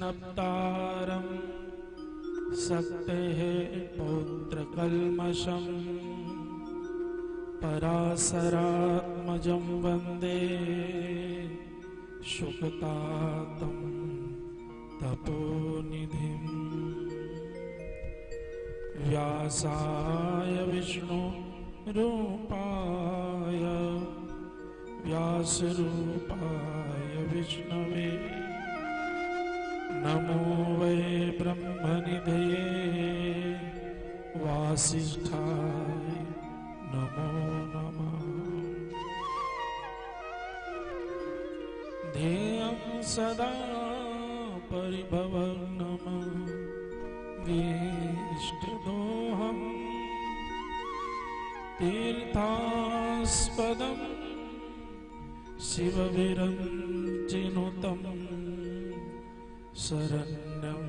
सनप्तारं सक्तेः पौत्रकल्मषम् पराशरात्मजं वन्दे शुकतातं तपोनिधिम् व्यासाय विष्णुरूपाय व्यासरूपाय विष्णवे नमो वै ब्रह्मनिधये वासिष्ठाय नमो नमः। ध्येयं सदा परिभवग्नं विष्टदोहम् तीर्थास्पदं शिवविरञ्चिनुतं शरण्यं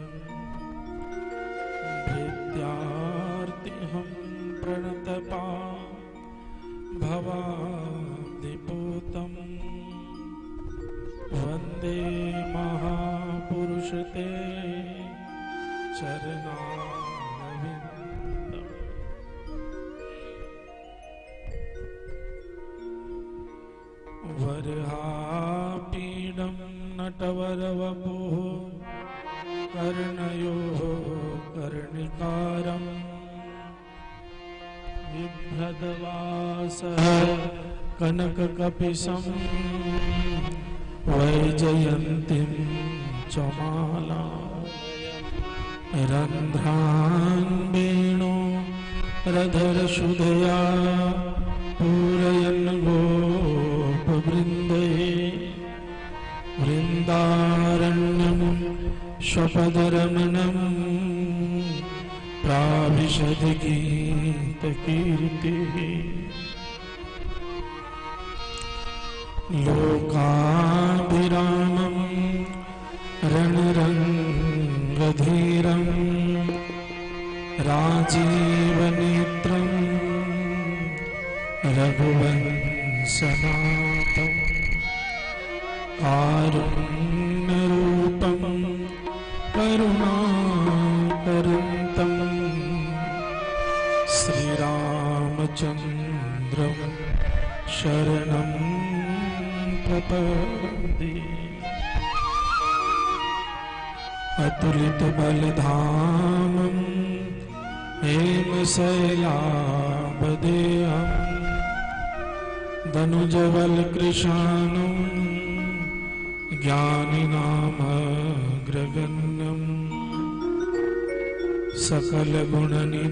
भृत्यार्तिहं प्रणतपा भवाब्धिपूतं वन्दे महापुरुषते चरणारविन्दम्। वरहापीडं नटवरवपुः कर्णयोः कर्णिकारं बिभ्रदवासः कनककपिशं वैजयन्तीं च मालाम् रन्ध्रान् वेणो रधरशुधया पूरयन् गोपवृन्दे वृन्दारण्यं स्वपदरमणं प्राविशति गीतकीर्तिः लोकाभिरामं रणरङ्गधीरं राजीवनेत्रं रघुवंशनाथं कारुण्यरूपं करुणाकरन्तं श्रीरामचन्द्रं शरणं प्रपद्ये। अतुलितबलधामं हेमशैलाभदेहं दनुजवल्कृशानं ज्ञानिनामग्रगण्यं सकलगुणनिधानं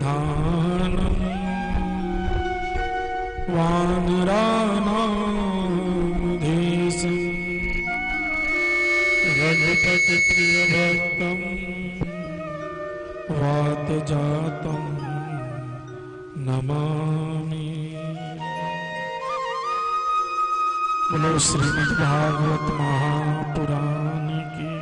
वानराणामधीशं रघुपतिप्रियभक्तं वातजातं नमामि। बोलो श्रीमद्भागवत महापुराण की।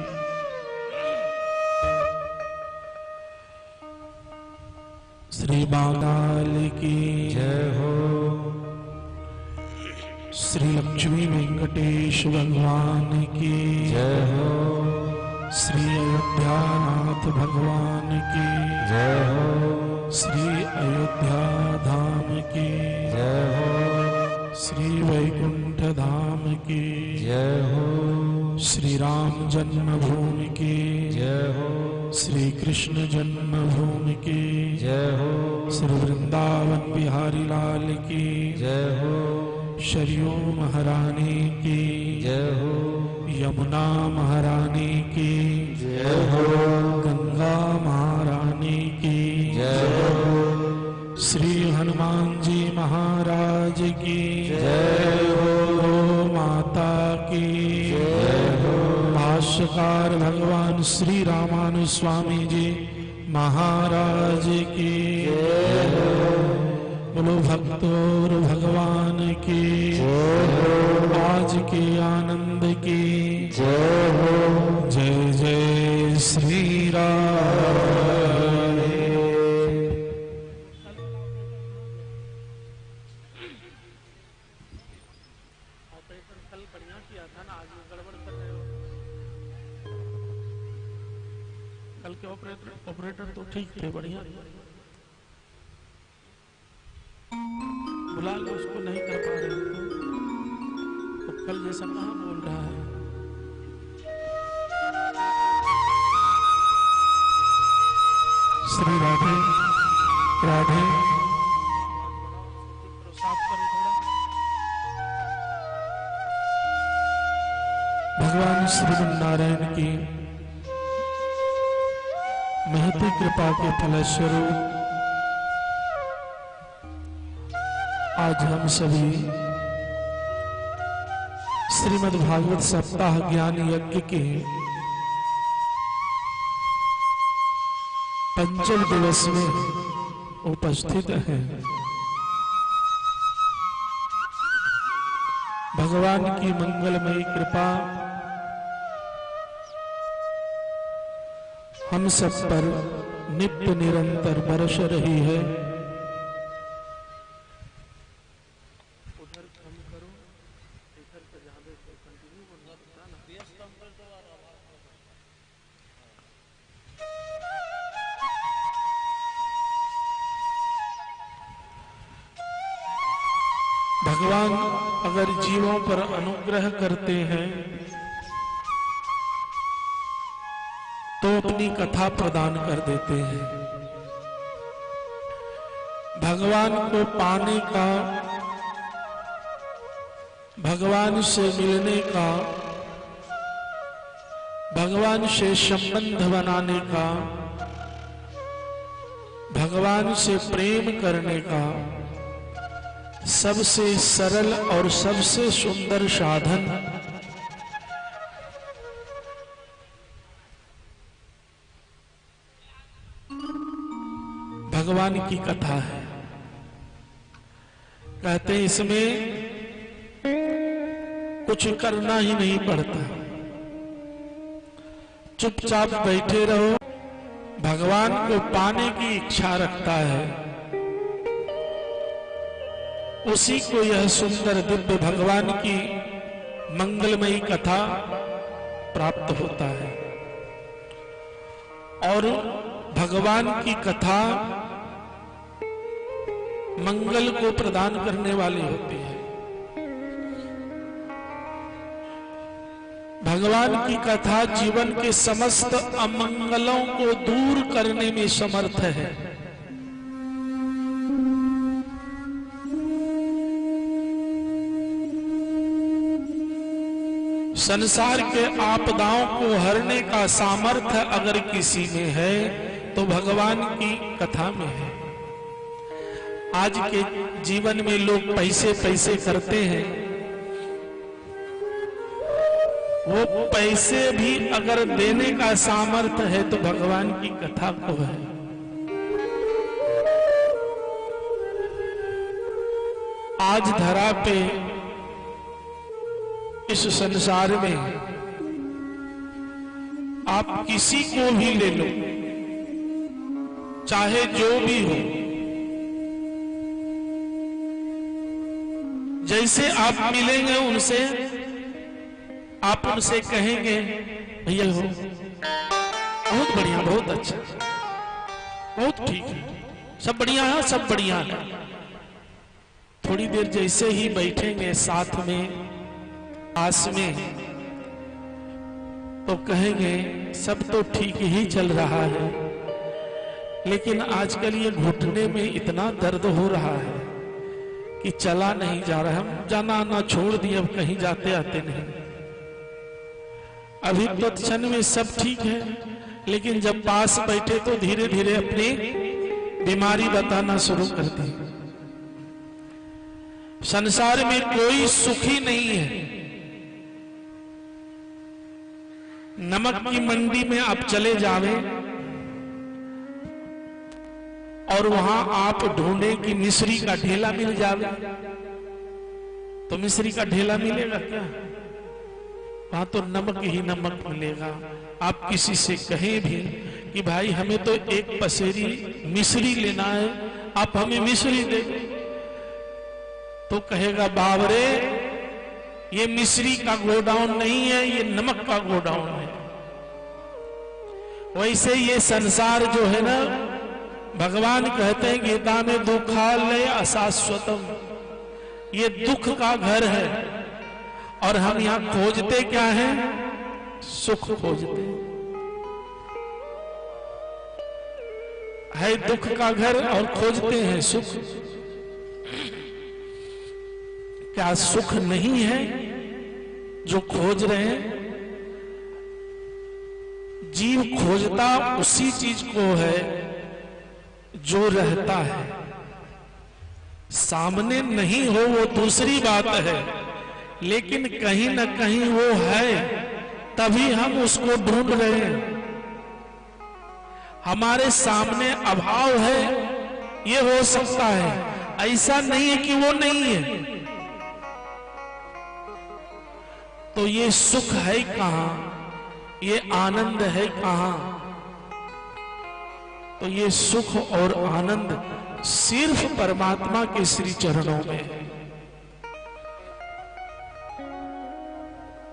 श्री बालाल की जय हो। श्री लक्ष्मी वेंकटेश भगवान की जय हो। श्री अयोध्यानाथ भगवान की जय हो। श्री अयोध्या धाम की जय हो। श्री वैकुंठ धाम की जय हो। श्री राम जन्मभूमि की जय हो। श्री कृष्ण जन्मभूमि की जय हो। श्री वृंदावन बिहारी लाल की जय हो। शरियो महारानी की जय हो। यमुना महारानी की जय हो। गंगा महारानी की जय हो। श्री हनुमान जी महाराज की जय हो। माता की जय हो। भाष्यकार भगवान श्री रामानुज स्वामी जी महाराज की जय हो। बोलो भक्तों भगवान की जय हो। आज के आनंद की जय हो। जय जय श्री राम। ऑपरेशन कल बढ़िया किया था ना, आज गड़बड़ कर रहे हो। कल के ऑपरेटर तो ठीक थे, बढ़िया। बुला लो उसको, नहीं कर पा रहे तो कल जैसा कहाँ बोल रहा है। श्री राधे राधे। साफ करो थोड़ा। भगवान श्रीमन्नारायण की महती कृपा के फलस्वरूप आज हम सभी श्रीमद् भागवत सप्ताह ज्ञान यज्ञ के पंचम दिवस में उपस्थित हैं। भगवान की मंगलमयी कृपा हम सब पर नित्य निरंतर बरस रही है। भगवान अगर जीवों पर अनुग्रह करते हैं तो अपनी कथा प्रदान कर देते हैं। भगवान को पाने का, भगवान से मिलने का, भगवान से संबंध बनाने का, भगवान से प्रेम करने का सबसे सरल और सबसे सुंदर साधन भगवान की कथा है। कहते हैं इसमें कुछ करना ही नहीं पड़ता, चुपचाप बैठे रहो। भगवान को पाने की इच्छा रखता है, उसी को यह सुंदर दिव्य भगवान की मंगलमयी कथा प्राप्त होता है। और भगवान की कथा मंगल को प्रदान करने वाली होती है। भगवान की कथा जीवन के समस्त अमंगलों को दूर करने में समर्थ है। संसार के आपदाओं को हरने का सामर्थ्य अगर किसी में है तो भगवान की कथा में है। आज के जीवन में लोग पैसे पैसे करते हैं, वो पैसे भी अगर देने का सामर्थ्य है तो भगवान की कथा को है। आज धरा पे इस संसार में आप किसी को भी ले लो, चाहे जो भी हो, जैसे आप मिलेंगे उनसे, आप उनसे कहेंगे भैया हो, बहुत बढ़िया, बहुत अच्छा, बहुत ठीक है, सब बढ़िया है, सब बढ़िया है। थोड़ी देर जैसे ही बैठेंगे साथ में, पास में, तो कहेंगे सब तो ठीक ही चल रहा है, लेकिन आजकल ये घुटने में इतना दर्द हो रहा है कि चला नहीं जा रहा है। हम जाना आना छोड़ दिए, अब कहीं जाते आते नहीं। अभी तो क्षण में सब ठीक है, लेकिन जब पास बैठे तो धीरे धीरे अपनी बीमारी बताना शुरू कर दी। संसार में कोई सुखी नहीं है। नमक की मंडी में आप चले जावें और वहां आप ढूंढे कि मिश्री का ढेला मिल जावे, तो मिश्री का ढेला मिलेगा क्या? वहां तो नमक ही नमक मिलेगा। आप किसी से कहें भी कि भाई हमें तो एक पसेरी मिश्री लेना है, आप हमें मिश्री दे, तो कहेगा बाबरे ये मिश्री का गोडाउन नहीं है, ये नमक का गोडाउन है। वैसे ये संसार जो है ना, भगवान कहते हैं गीता में, दुखालय अशाश्वतम, ये दुख का घर है। और हम यहां खोजते क्या है? सुख खोजते है दुख का घर और खोजते हैं सुख। क्या सुख नहीं है जो खोज रहे हैं? जीव खोजता उसी चीज को है जो रहता है। सामने नहीं हो वो दूसरी बात है, लेकिन कहीं ना कहीं वो है, तभी हम उसको ढूंढ रहे हैं। हमारे सामने अभाव है, ये हो सकता है, ऐसा नहीं है कि वो नहीं है। तो ये सुख है कहां? ये आनंद है कहां? तो ये सुख और आनंद सिर्फ परमात्मा के श्री चरणों में है।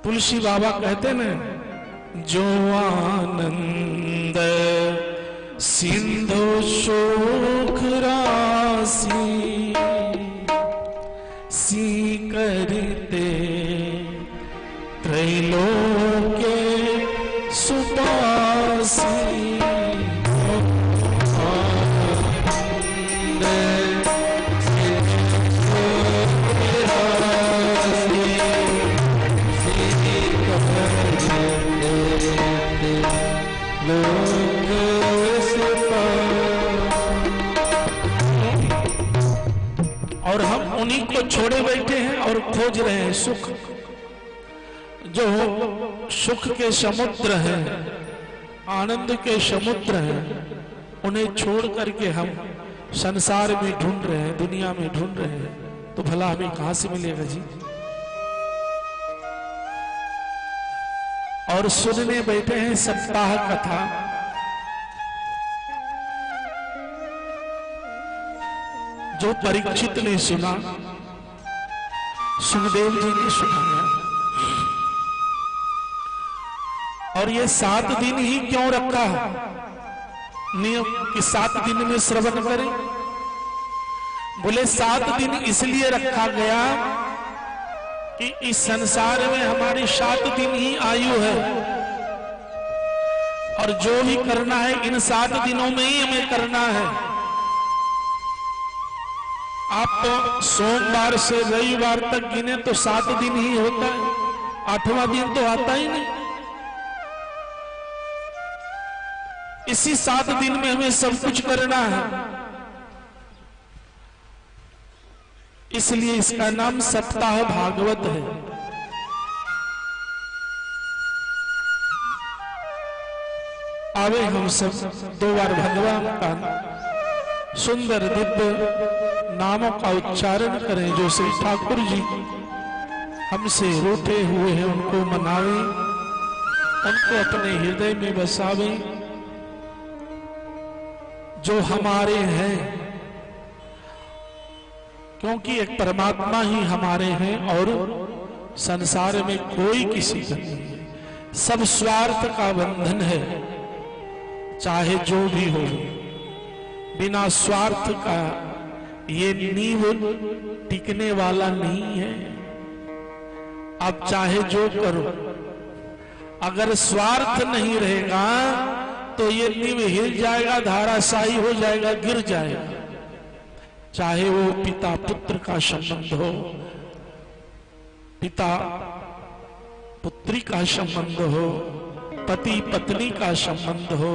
तुलसी बाबा कहते ना, जो आनंद सिंधु सुख राशि सी करते त्रैलोक्य सुपासी। और हम उन्हीं को छोड़े बैठे हैं और खोज रहे हैं सुख। जो सुख के समुद्र हैं, आनंद के समुद्र हैं, उन्हें छोड़ करके हम संसार में ढूंढ रहे हैं, दुनिया में ढूंढ रहे हैं। तो भला हमें कहां से मिलेगा जी? और सुनने बैठे हैं सप्ताह कथा। जो परीक्षित ने सुना, सुखदेव जी ने सुनाया। और ये 7 दिन ही क्यों रखा नियम कि 7 दिन में श्रवण करें? बोले 7 दिन इसलिए रखा गया कि इस संसार में हमारी 7 दिन ही आयु है, और जो भी करना है इन 7 दिनों में ही हमें करना है। आप तो सोमवार से रविवार तक गिने तो 7 दिन ही होता है, 8वां दिन तो आता ही नहीं। इसी 7 दिन में हमें सब कुछ करना है, इसलिए इसका नाम सप्ताह भागवत है। आवे हम सब 2 बार भगवान का सुंदर दिव्य नामों का उच्चारण करें। जो श्री ठाकुर जी हमसे रूठे हुए हैं उनको मनावे, उनको अपने हृदय में बसावे। जो हमारे हैं, क्योंकि एक परमात्मा ही हमारे हैं और संसार में कोई किसी का नहीं है। सब स्वार्थ का बंधन है, चाहे जो भी हो। बिना स्वार्थ का ये नींव टिकने वाला नहीं है। आप चाहे जो करो, अगर स्वार्थ नहीं रहेगा तो ये नींव हिल जाएगा, धाराशायी हो जाएगा, गिर जाएगा। चाहे वो पिता पुत्र का संबंध हो, पिता पुत्री का संबंध हो, पति पत्नी का संबंध हो,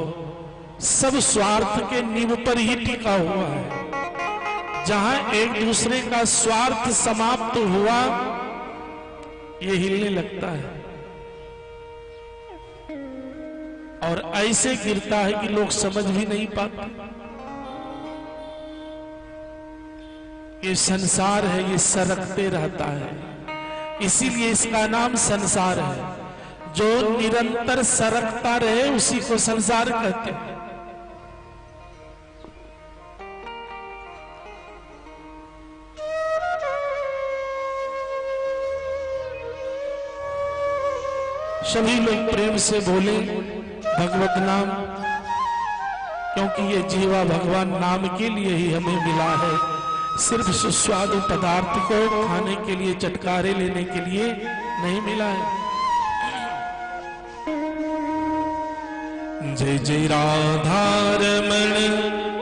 सब स्वार्थ के नींव पर ही टिका हुआ है। जहां एक दूसरे का स्वार्थ समाप्त हुआ, ये हिलने लगता है और ऐसे गिरता है कि लोग समझ भी नहीं पाते। ये संसार है, ये सरकते रहता है, इसीलिए इसका नाम संसार है। जो निरंतर सरकता रहे उसी को संसार कहते हैं। सभी लोग प्रेम से बोले भगवत नाम, क्योंकि ये जीवा भगवान नाम के लिए ही हमें मिला है, सिर्फ सुस्वादु पदार्थ को खाने के लिए, चटकारे लेने के लिए नहीं मिला है। जय जय राधा रमण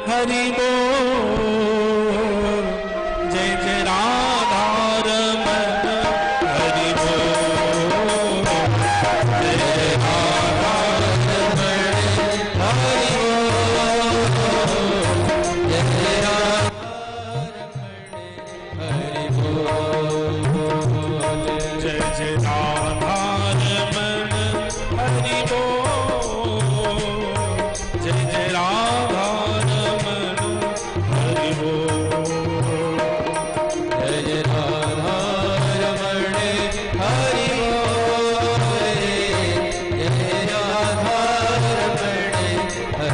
हरि बोल, जय जय राधा रमण हरि बोल, जय जय राधा रमण हरि बोल, जय जय राधा रमण हरि बोल, जय जय राधा रमण हरि बोल, जय जय राधा रमण हरि बोल, जय जय राधा रमण हरि बोल, जय राधा रमण हरि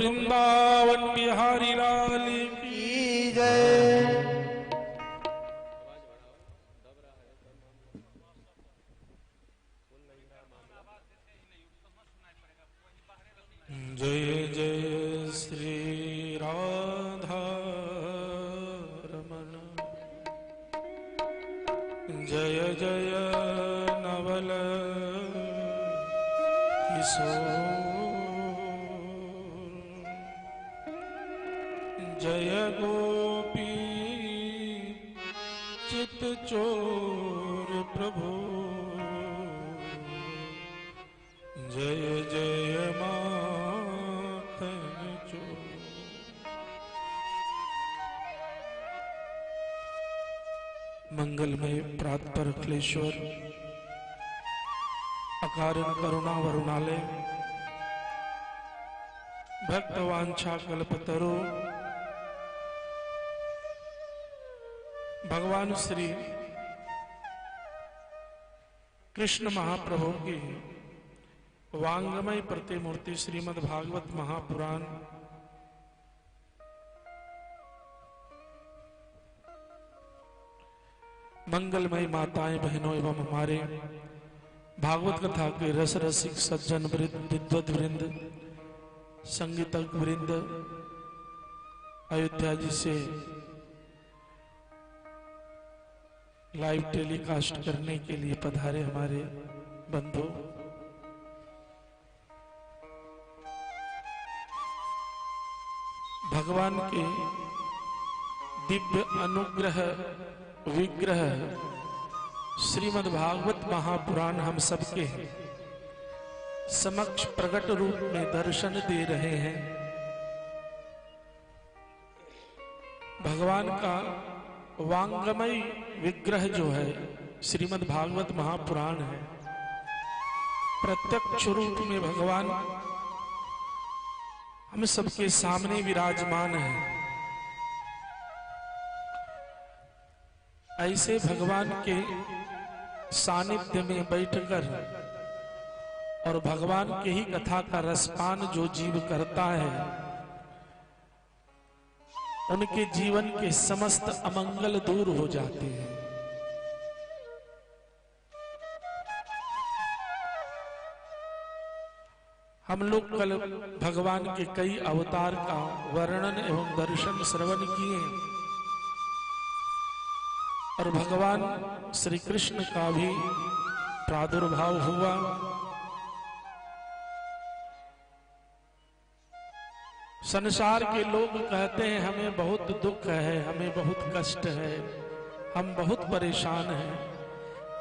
वृंदावन बिहारी लाल की जय। जय जय श्री राधा रमण, जय जय नवल किशोर, जय गोपी चित चोर प्रभु, जय जय माखन चोर। मंगलमय प्रातपर क्लेश्वर, अकारण करुणा वरुणालय, भक्तवांछा कल्पतरु, भगवान श्री कृष्ण महाप्रभु की वांगमय प्रतिमूर्ति श्रीमद् भागवत महापुराण मंगलमय माताएं बहनों एवं हमारे भागवत कथा के रस रसिक सज्जन विद्वत वृंद, संगीतज्ञ वृंद, अयोध्या जी से लाइव टेलीकास्ट करने के लिए पधारे हमारे बंधु, भगवान के दिव्य अनुग्रह विग्रह श्रीमद् भागवत महापुराण हम सबके समक्ष प्रकट रूप में दर्शन दे रहे हैं। भगवान का वांगमय विग्रह जो है श्रीमद् भागवत महापुराण है, प्रत्यक्ष रूप में भगवान हम सबके सामने विराजमान है। ऐसे भगवान के सानिध्य में बैठकर और भगवान के ही कथा का रसपान जो जीव करता है, उनके जीवन के समस्त अमंगल दूर हो जाते हैं। हम लोग कल भगवान के कई अवतार का वर्णन एवं दर्शन श्रवण किए और भगवान श्री कृष्ण का भी प्रादुर्भाव हुआ। संसार के लोग कहते हैं हमें बहुत दुख है, हमें बहुत कष्ट है, हम बहुत परेशान हैं,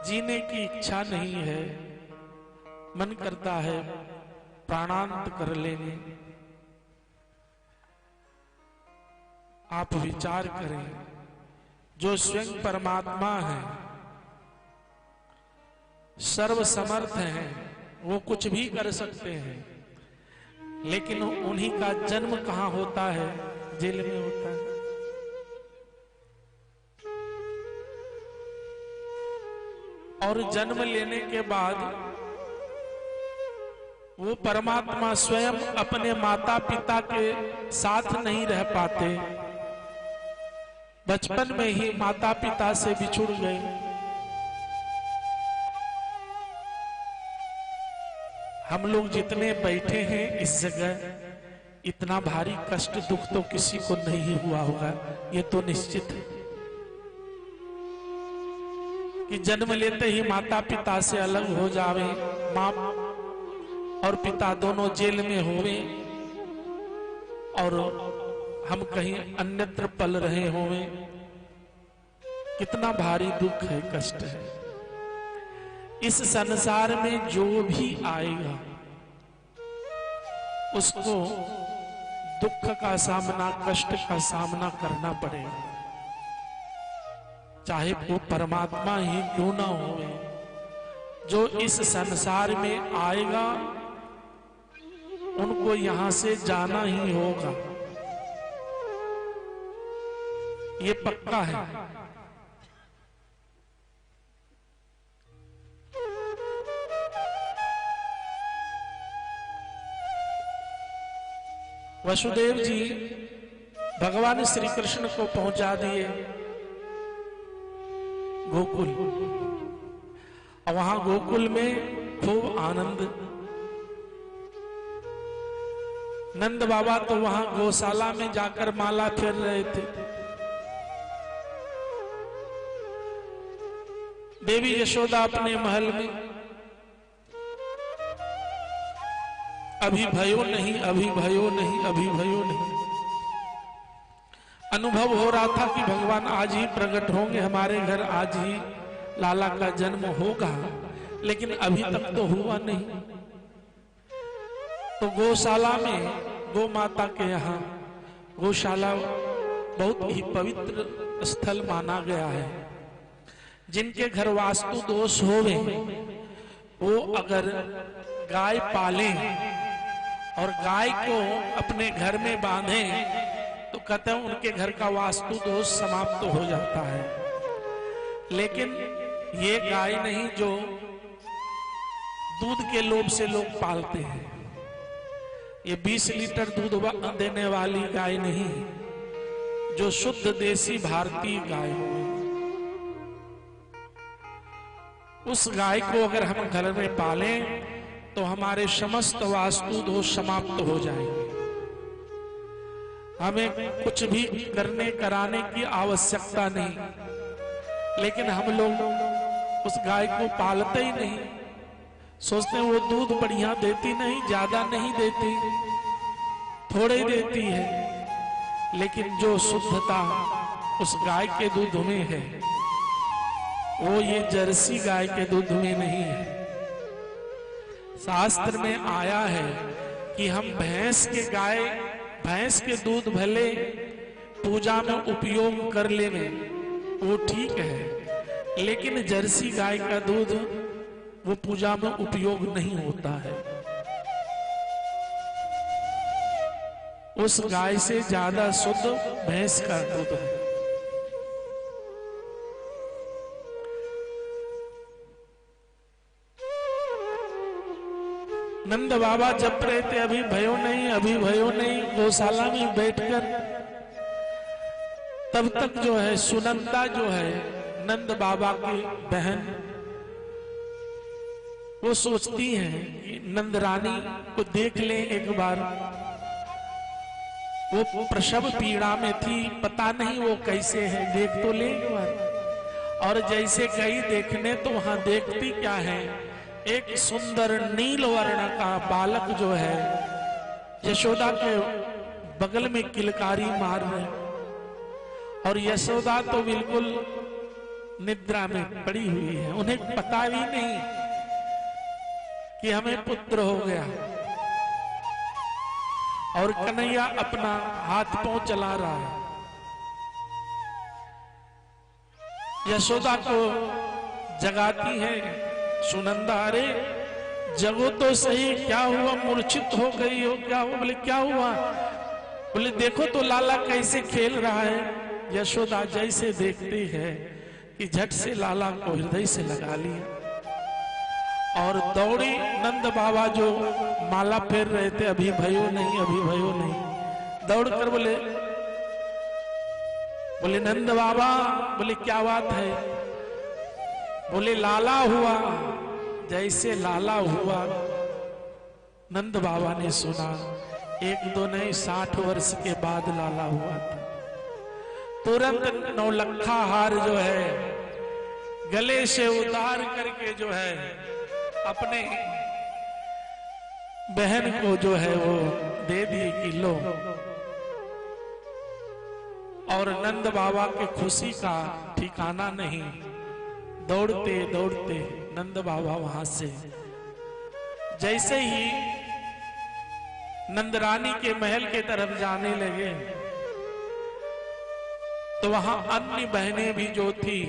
जीने की इच्छा नहीं है, मन करता है प्राणांत कर लेंगे। आप विचार करें, जो स्वयं परमात्मा है, सर्वसमर्थ हैं, वो कुछ भी कर सकते हैं, लेकिन उन्हीं का जन्म कहां होता है? जेल में होता है। और जन्म लेने के बाद वो परमात्मा स्वयं अपने माता पिता के साथ नहीं रह पाते, बचपन में ही माता पिता से बिछुड़ गए। हम लोग जितने बैठे हैं इस जगह, इतना भारी कष्ट दुख तो किसी को नहीं हुआ होगा, ये तो निश्चित है कि जन्म लेते ही माता पिता से अलग हो जावे, माँ और पिता दोनों जेल में होवे और हम कहीं अन्यत्र पल रहे होवे। कितना भारी दुख है, कष्ट है। इस संसार में जो भी आएगा उसको दुख का सामना, कष्ट का सामना करना पड़ेगा, चाहे वो परमात्मा ही क्यों ना हो। जो इस संसार में आएगा उनको यहां से जाना ही होगा, ये पक्का है। वसुदेव जी भगवान श्री कृष्ण को पहुंचा दिए गोकुल, और वहां गोकुल में खूब आनंद। नंद बाबा तो वहां गौशाला में जाकर माला फेर रहे थे। देवी यशोदा अपने महल में, अभी भयो नहीं, अभी भयो नहीं, अभी भयो नहीं। अनुभव हो रहा था कि भगवान आज ही प्रकट होंगे, हमारे घर आज ही लाला का जन्म होगा, लेकिन अभी तक तो हुआ नहीं। तो गौशाला में, गौ माता के यहाँ, गौशाला बहुत ही पवित्र स्थल माना गया है। जिनके घर वास्तु दोष होवे वो अगर गाय पालें और गाय को अपने घर में बांधें तो कहते हैं उनके घर का वास्तु दोष समाप्त हो जाता है। लेकिन ये गाय नहीं जो दूध के लोभ से लोग पालते हैं, ये 20 लीटर दूध देने वाली गाय नहीं, जो शुद्ध देसी भारतीय गाय हो। उस गाय को अगर हम घर में पालें तो हमारे समस्त वास्तु दोष समाप्त हो जाएंगे। हमें कुछ भी करने कराने की आवश्यकता नहीं, लेकिन हम लोग उस गाय को पालते ही नहीं। सोचते हैं वो दूध बढ़िया देती नहीं, ज्यादा नहीं देती, थोड़े ही देती है, लेकिन जो शुद्धता उस गाय के दूध में है वो ये जर्सी गाय के दूध में नहीं है। शास्त्र में आया है कि हम भैंस के दूध भले पूजा में उपयोग कर लेवे, वो ठीक है, लेकिन जर्सी गाय का दूध वो पूजा में उपयोग नहीं होता है। उस गाय से ज्यादा शुद्ध भैंस का दूध है। नंद बाबा जप रहे थे, अभी भयो नहीं, अभी भयो नहीं, गौशाला में बैठकर। तब तक जो है सुनंदा जो है नंद बाबा की बहन, वो सोचती हैं कि नंद रानी को देख लें एक बार। वो प्रसव पीड़ा में थी, पता नहीं वो कैसे है, देख तो ले एक बार। और जैसे गई देखने तो वहां देखती क्या है, एक सुंदर नील वर्ण का बालक जो है यशोदा के बगल में किलकारी मार रहे, और यशोदा तो बिल्कुल निद्रा में पड़ी हुई है। उन्हें पता भी नहीं कि हमें पुत्र हो गया, और कन्हैया अपना हाथ पांव चला रहा है। यशोदा को जगाती है सुनंदा, अरे जगो तो सही, क्या हुआ, मूर्छित हो गई हो, क्या हुआ? बोले क्या हुआ? बोले देखो तो लाला कैसे खेल रहा है। यशोदा जैसे देखती है कि झट से लाला को हृदय से लगा लिया, और दौड़ी। नंद बाबा जो माला फेर रहे थे, अभी भयो नहीं, अभी भयो नहीं, दौड़ कर बोले नंद बाबा, बोले क्या बात है? बोले लाला हुआ। जैसे लाला हुआ, नंद बाबा ने सुना, 1-2 नहीं 60 वर्ष के बाद लाला हुआ था। तुरंत 9 लखा हार जो है गले से उतार करके जो है अपने बहन को जो है वो दे दी कि लो। और नंद बाबा के खुशी का ठिकाना नहीं। दौड़ते दौड़ते नंद बाबा वहां से जैसे ही नंदरानी के महल के तरफ जाने लगे तो वहां अन्य बहनें भी जो थी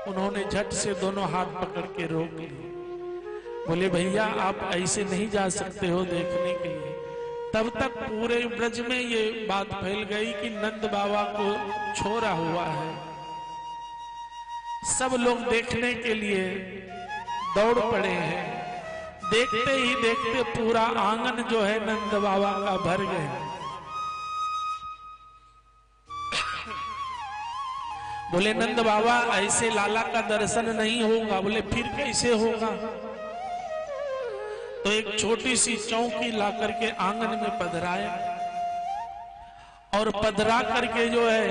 उन्होंने झट से दोनों हाथ पकड़ के रोक ली। बोले भैया आप ऐसे नहीं जा सकते हो देखने के लिए। तब तक पूरे ब्रज में ये बात फैल गई कि नंद बाबा को छोड़ा हुआ है। सब लोग देखने के लिए दौड़ पड़े हैं। देखते ही देखते पूरा आंगन जो है नंद बाबा का भर गया। बोले नंद बाबा ऐसे लाला का दर्शन नहीं होगा। बोले फिर कैसे होगा? तो एक छोटी सी चौकी ला करके आंगन में पधराया और पधरा करके जो है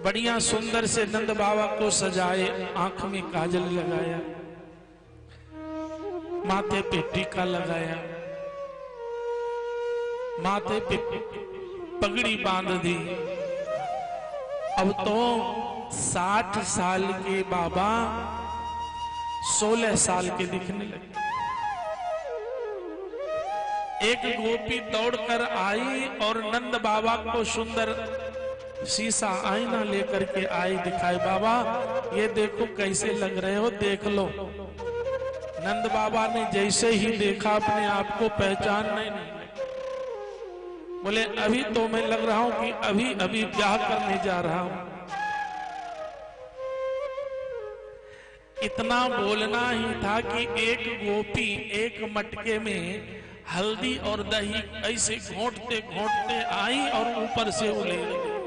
बढ़िया सुंदर से नंद बाबा को सजाए, आंख में काजल लगाया, माथे पे टीका लगाया, माथे पे पगड़ी बांध दी। अब तो 60 साल के बाबा 16 साल के दिखने लगे। एक गोपी दौड़कर आई और नंद बाबा को सुंदर शीशा आईना लेकर के आई, दिखाए बाबा ये देखो कैसे लग रहे हो, देख लो। नंद बाबा ने जैसे ही देखा अपने आप को पहचान नहीं। बोले अभी तो मैं लग रहा हूं कि अभी अभी ब्याह करने जा रहा हूं। इतना बोलना ही था कि एक गोपी एक मटके में हल्दी और दही ऐसे घोंटते घोंटते आई और ऊपर से उले लगी।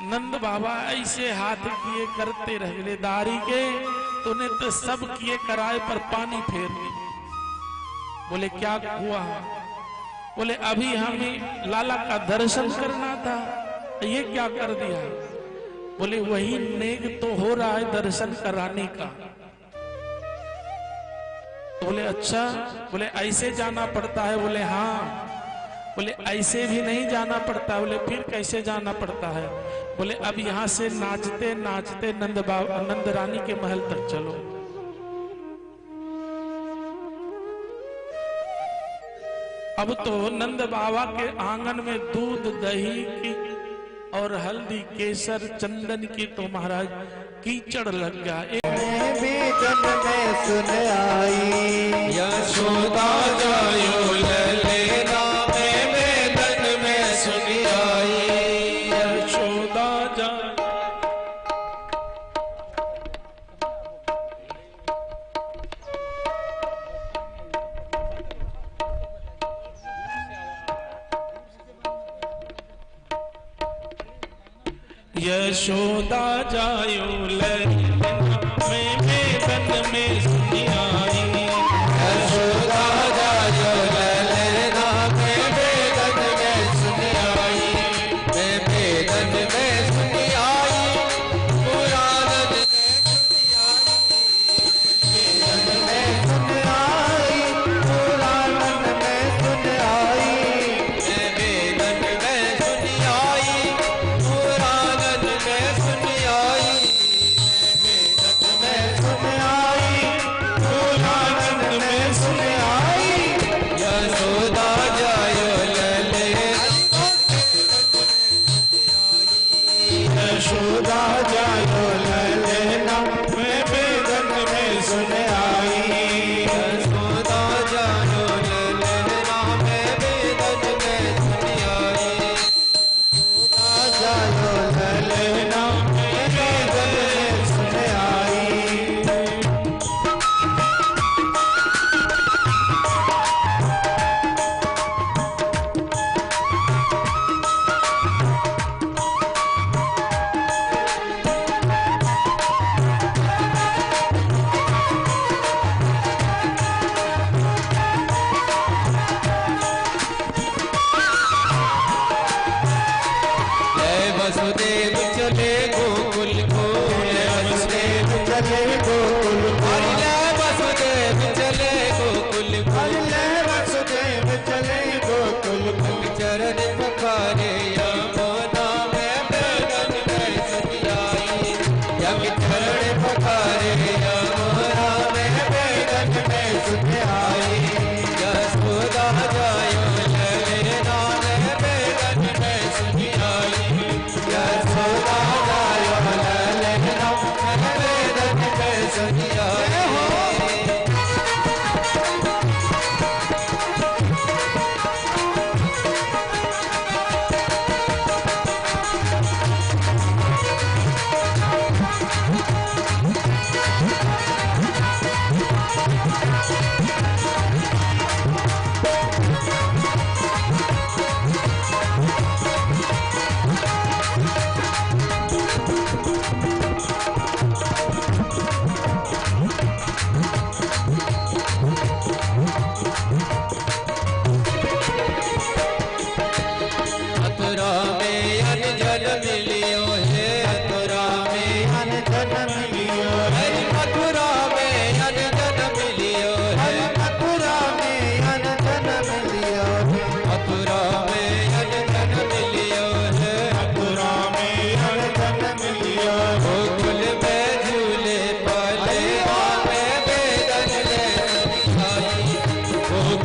नंद बाबा ऐसे हाथ किए करते रह गए दारी के, तूने तो सब किए कराए पर पानी फेर दी। बोले क्या हुआ? बोले अभी हमें लाला का दर्शन करना था, ये क्या कर दिया? बोले वही नेक तो हो रहा है दर्शन कराने का। तो बोले अच्छा। बोले ऐसे जाना पड़ता है? बोले हाँ। बोले ऐसे भी नहीं जाना पड़ता? बोले फिर कैसे जाना पड़ता है? बोले अब यहां से नाचते नाचते नंद रानी के महल तक चलो। अब तो नंद बाबा के आंगन में दूध दही की और हल्दी केसर चंदन की तो महाराज कीचड़ लग गया। भी जन में सुन आई यशोदा जायो ललेना में वेदन में सुन आई। यशोदा जा यशोदा जायो ललेना में वेदन में सुन आई। यशोदा जायो ललेना में वेदन में सुन आई। मैं वेदन में सुन आई पुराण में सुन आई। पुराण में सुन आई। मैं वेदन में सुन आई पुराण में सुन आई। मैं वेदन में सुन आई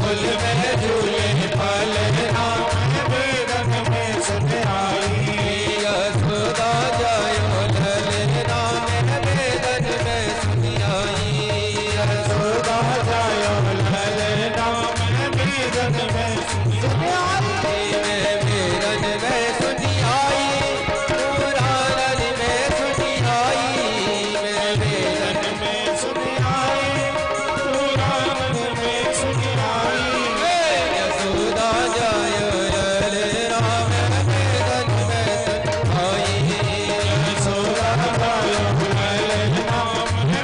फूल में झूले पालना वेदन में सुन आई। यशोदा जायो ललना वेदन में सुन आई। यशोदा जायो ललना वेदन में सुन आई। वेदन में सुन आई पुराण में सुन आई। वेदन में सुन आई पुराण में सुन आई। यशोदा जायो ललना वेदन में सुन आई। यशोदा जायो ललना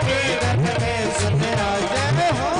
वेदन में सुन आई। जय हो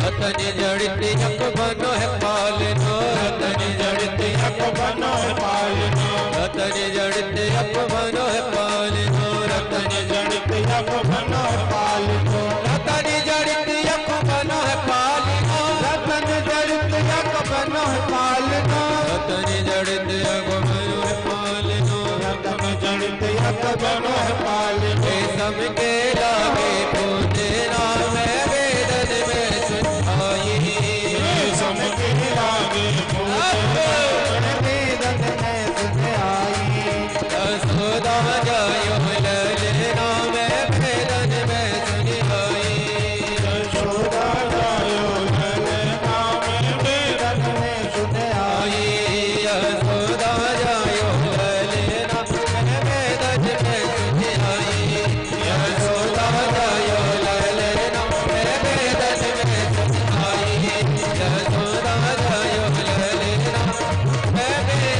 रतन जड़ित यक बनो है पालनो। रतन जड़ित यक बनो है पालनो। रतन जड़ित यक बनो है पालनो। रतन जड़ित यक बनो है पालनो। रतन जड़ित यक बनो है पालनो। रतन जड़ित यक बनो है पालनो। रतन जड़ित यक बनो है पालनो। रतन जड़ित यक बनो है पालनो। हे सबके लागे पूजे नाम है वेदन में सुन आई। सबके लागे पूजे वेदन में सुन आई। यशोदा जायो ललना वेदन में सुन आई। यशोदा जायो ललना वेदन में सुन आई। यशोदा जायो ललना वेदन में सुन आई। यशोदा जायो ललना वेदन में सुन आई। यशोदा जायो ललना वेदन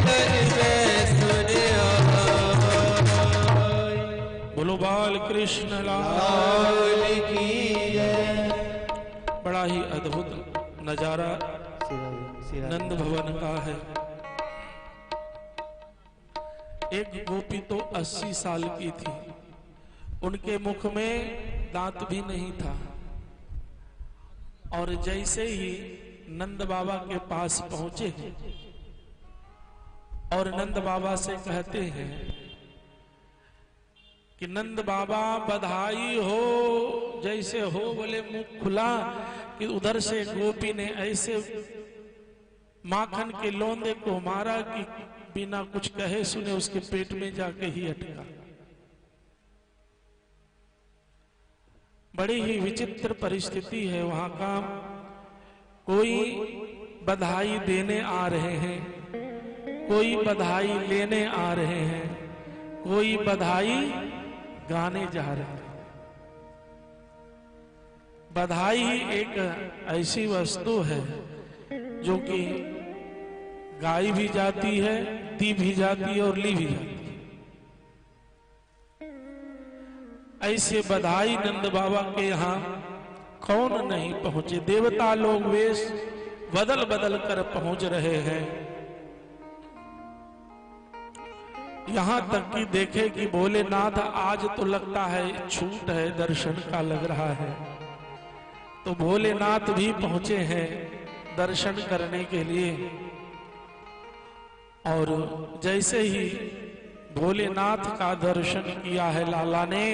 में सुन आई। बोलो बाल कृष्ण लाल लाल की जय। बड़ा ही अद्भुत नजारा नंद भवन का है। एक गोपी तो 80 साल की थी, उनके मुख में दांत भी नहीं था, और जैसे ही नंद बाबा के पास पहुंचे और नंद बाबा से कहते हैं कि नंद बाबा बधाई हो, जैसे हो बोले मुंह खुला कि उधर से गोपी ने ऐसे माखन के लोंदे को मारा कि बिना कुछ कहे सुने उसके पेट में जाके ही अटका। बड़ी ही विचित्र परिस्थिति है वहां का। कोई बधाई देने आ रहे हैं, कोई बधाई लेने आ रहे हैं, कोई बधाई गाने जा रहे हैं। बधाई एक ऐसी वस्तु है जो कि गाई भी जाती है, दी भी जाती है और ली भी जाती है। ऐसे बधाई नंद बाबा के यहाँ कौन नहीं पहुंचे। देवता लोग वेश बदल बदल कर पहुंच रहे हैं। यहां तक कि देखे कि भोलेनाथ आज तो लगता है छूट है, दर्शन का लग रहा है। तो भोलेनाथ भी पहुंचे हैं दर्शन करने के लिए। और जैसे ही भोलेनाथ का दर्शन किया है लाला ने,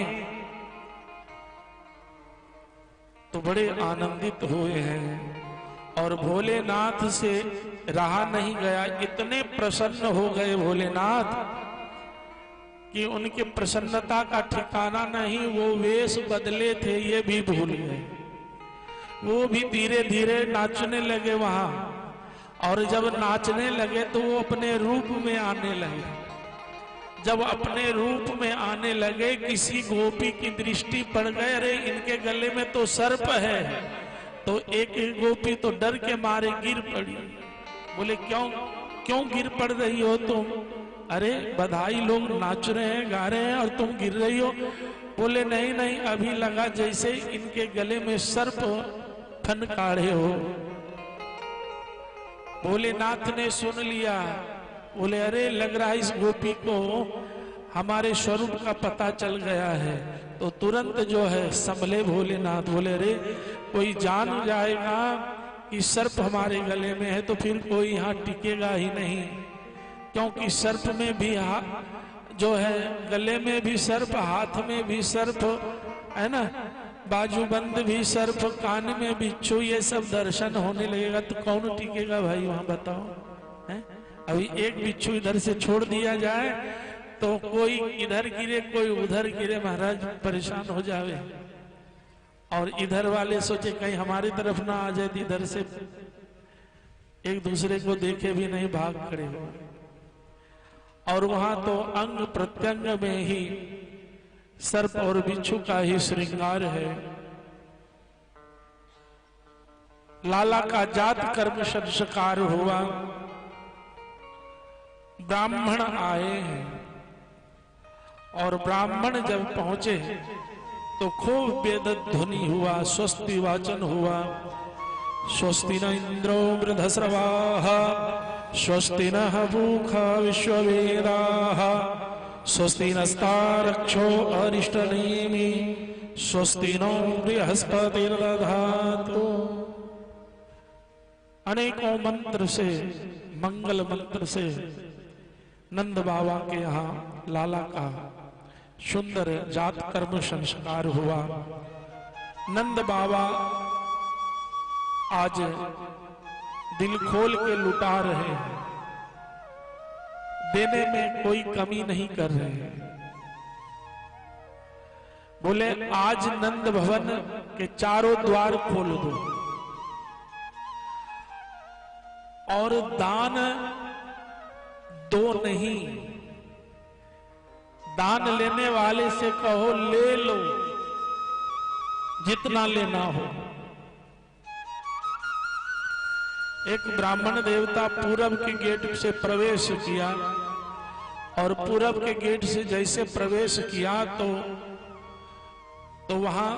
तो बड़े आनंदित हुए हैं। और भोलेनाथ से रहा नहीं गया, इतने प्रसन्न हो गए भोलेनाथ कि उनके प्रसन्नता का ठिकाना नहीं। वो वेश बदले थे ये भी भूल गए। वो भी धीरे धीरे नाचने लगे वहां। और जब नाचने लगे तो वो अपने रूप में आने लगे। जब अपने रूप में आने लगे, किसी गोपी की दृष्टि पड़ गए, अरे इनके गले में तो सर्प है। तो एक गोपी तो डर के मारे गिर पड़ी। बोले क्यों गिर पड़ रही हो तुम? अरे बधाई लोग नाच रहे हैं, गा रहे हैं और तुम गिर रही हो। बोले नहीं, अभी लगा जैसे इनके गले में सर्प फन काढ़े हो। भोलेनाथ ने सुन लिया, बोले अरे लग रहा है इस गोपी को हमारे स्वरूप का पता चल गया है। तो तुरंत जो है संभले भोलेनाथ, बोले अरे कोई जान जाएगा कि सर्प हमारे गले में है तो फिर कोई यहाँ टिकेगा ही नहीं, क्योंकि सर्प में भी जो है गले में भी सर्प, हाथ में भी सर्प है ना, बाजूबंद भी सर्प, कान में बिच्छू, ये सब दर्शन होने लगेगा तो कौन टिकेगा भाई वहां बताओ है? अभी एक बिच्छू इधर से छोड़ दिया जाए तो कोई इधर गिरे कोई उधर गिरे, महाराज परेशान हो जावे। और इधर वाले सोचे कहीं हमारी तरफ ना आ जाए, इधर से एक दूसरे को देखे भी नहीं भाग खड़े हो। और वहां तो अंग प्रत्यंग में ही सर्प और बिच्छू का ही श्रृंगार है। लाला का जात कर्म संस्कार हुआ, ब्राह्मण आए हैं और ब्राह्मण जब पहुंचे तो खूब वेद ध्वनि हुआ, स्वस्ति वाचन हुआ। स्वस्ति न इंद्रो वृद्धश्रवाः, स्वस्ति नः पूषा विश्ववेदाः, स्वस्ति नस्तारक्षो अरिष्टनेमि, स्वस्ति नो बृहस्पतिर्दधातु। अनेकों मंत्र से, मंगल मंत्र से नंद बाबा के यहाँ लाला का सुंदर जात कर्म संस्कार हुआ। नंद बाबा आज दिल खोल के लुटा रहे हैं, देने में कोई कमी नहीं कर रहे हैं। बोले आज नंद भवन के चारों द्वार खोल दो और दान दो नहीं, दान लेने वाले से कहो ले लो जितना लेना हो। एक ब्राह्मण देवता पूरब के गेट से प्रवेश किया और पूरब के गेट से जैसे प्रवेश किया तो वहां